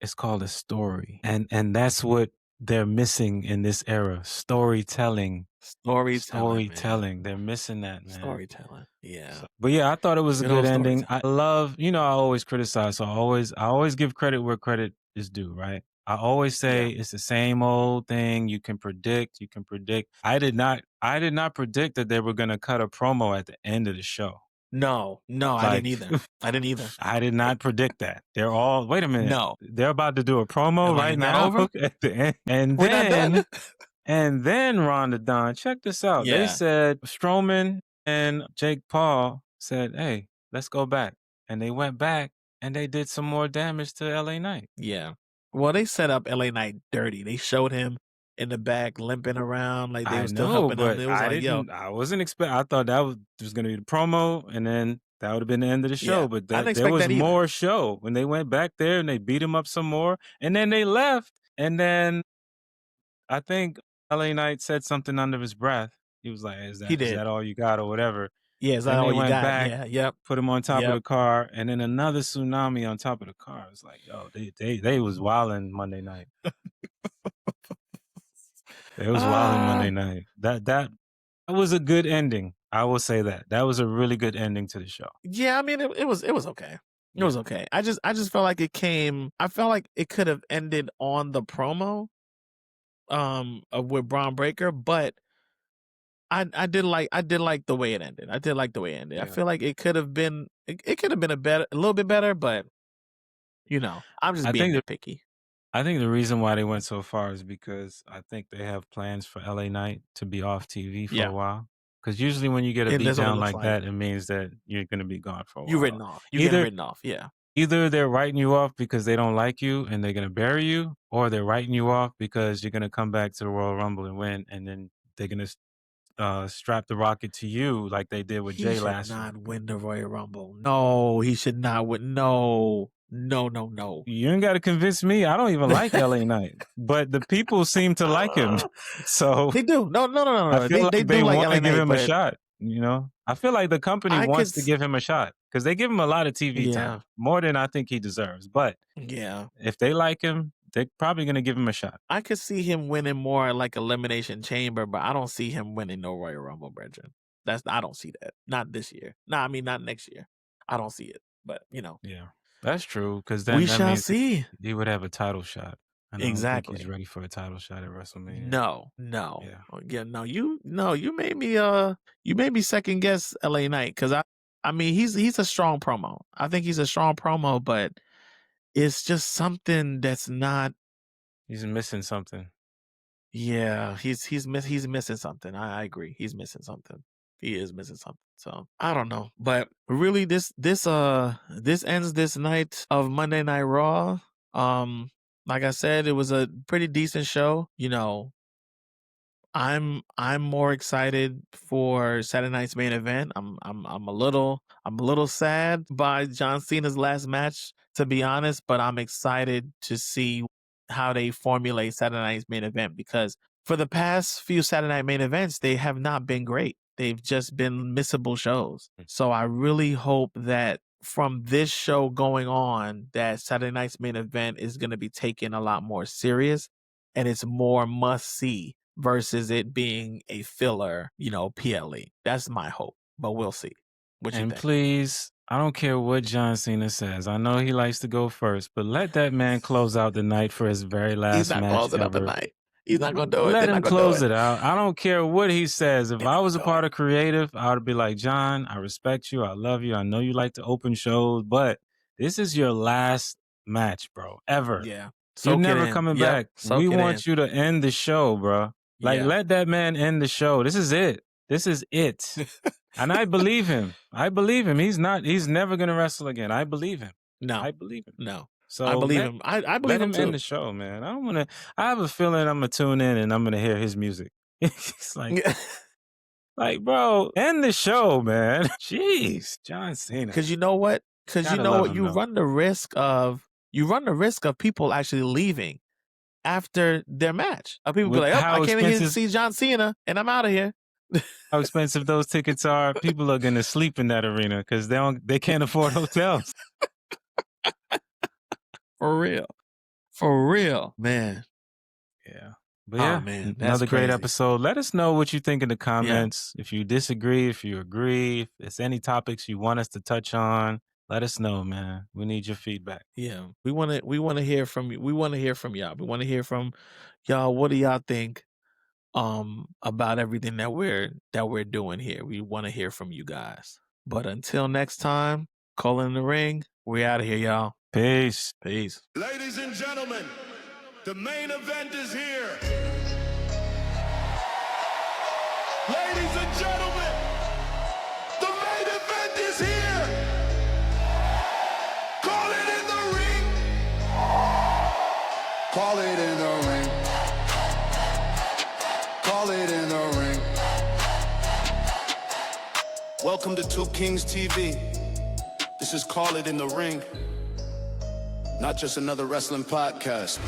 It's called a story. And that's what they're missing in this era. Storytelling. Storytelling. They're missing that, man. Storytelling. Yeah. But yeah, I thought it was a Good good old ending. storytelling. I love, I always criticize, so I always give credit where credit is due, right? I always say it's the same old thing. You can predict. I did not predict that they were going to cut a promo at the end of the show. No, I didn't either. I did not predict that. They're all, wait a minute. No. They're about to do a promo right now over? at the end. And We're not done. and then Rhonda Dawn, check this out. Yeah. They said Strowman and Jake Paul said, hey, let's go back. And they went back and they did some more damage to LA Knight. Yeah. Well, they set up LA Knight dirty. They showed him in the back limping around like they were still helping him. It was I wasn't expecting. I thought that was going to be the promo, and then that would have been the end of the show. Yeah, but I didn't there expect was that either. more show when they went back there and they beat him up some more, and then they left. And then I think LA Knight said something under his breath. He was like, "Is that all you got, or whatever?" Yeah, is that all you got? Back, Yeah, yep. Put him on top of the car, and then another tsunami on top of the car. It's like, yo, they was wilding Monday night. It was wilding Monday night. That was a good ending. I will say that. That was a really good ending to the show. Yeah, I mean it was okay. It was okay. I just felt like I felt like it could have ended on the promo with Braun Breaker, but I did like the way it ended. I feel like it could have been a little bit better, but I'm just being nitpicky. I think the reason why they went so far is because I think they have plans for LA Knight to be off TV for Yeah. a while. Because usually when you get a And that's what it beatdown looks like like. that, it means that you're going to be gone for a You written while. off. You getting Either written off. Yeah. either they're writing you off because they don't like you and they're going to bury you, or they're writing you off because you're going to come back to the Royal Rumble and win, and then they're going to strap the rocket to you like they did with He Jay should last year. not win the Royal Rumble. No, he should not win. No. No. You ain't got to convince me. I don't even like LA Knight, but the people seem to like him. So They do. No. I feel They like they do like want LA to give Knight, him a but shot. You know, I feel like the company I could wants to give him a shot because they give him a lot of TV Yeah. time, more than I think he deserves. But Yeah. if they like him, they're probably going to give him a shot. I could see him winning more like Elimination Chamber, but I don't see him winning no Royal Rumble, Brethren. I don't see that. Not this year. I mean not next year. I don't see it. But Yeah, that's true. Because then we that shall means see. he would have a title shot. And I don't think he's Exactly. ready for a title shot at WrestleMania. No. Yeah. You made me second guess LA Knight because I mean he's a strong promo. I think he's a strong promo, but it's just something that's not. He's missing something. Yeah, he's missing something. I agree. He's missing something. He is missing something. So I don't know, but really, this ends this night of Monday Night Raw. Like I said, it was a pretty decent show. I'm more excited for Saturday night's main event. I'm a little sad by John Cena's last match, to be honest, but I'm excited to see how they formulate Saturday night's main event because for the past few Saturday night main events, they have not been great. They've just been missable shows. So I really hope that from this show going on, that Saturday night's main event is going to be taken a lot more serious and it's more must see versus it being a filler, PLE. That's my hope, but we'll see. What you And think? please, I don't care what John Cena says. I know he likes to go first, but let that man close out the night for his very last He's not match closing ever. out the night. He's not going to do it. Let They're him not gonna do close it out. I don't care what he says. If They're I not was a gonna do part of creative, I would be like, John, I respect you. I love you. I know you like to open shows, but this is your last match, bro, ever. Yeah. You're Soak it never in. coming Yep. back. Soak We it want you to end the show, bro. Like, Yeah. let that man end the show. This is it. This is it. And I believe him. He's never going to wrestle again. I believe him. No. I believe him. No. So I believe him. I let believe him him end too. the show, man. I have a feeling I'm going to tune in and I'm going to hear his music. It's like, bro, end the show, man. Jeez, John Cena. Because you know what? You run the risk of people actually leaving after their match. People be like, I can't even see John Cena, and I'm out of here. How expensive those tickets are. People are going to sleep in that arena because they can't afford hotels. For real, man. Yeah. But yeah, man, that's another great crazy. episode. Let us know what you think in the comments. If you disagree, if you agree, if there's any topics you want us to touch on, let us know, man. We need your feedback. Yeah, we want to hear from you. We want to hear from y'all. We want to hear from y'all. What do y'all think about everything that we're doing here? We want to hear from you guys. But until next time, Calling in the Ring. We out of here, y'all. Peace. Ladies and gentlemen, the main event is here. Ladies and gentlemen, the main event is here. Call it in the ring. Call it in the ring. Call it in the ring. Welcome to Two Kings TV. This is Call It in the Ring. Not just another wrestling podcast.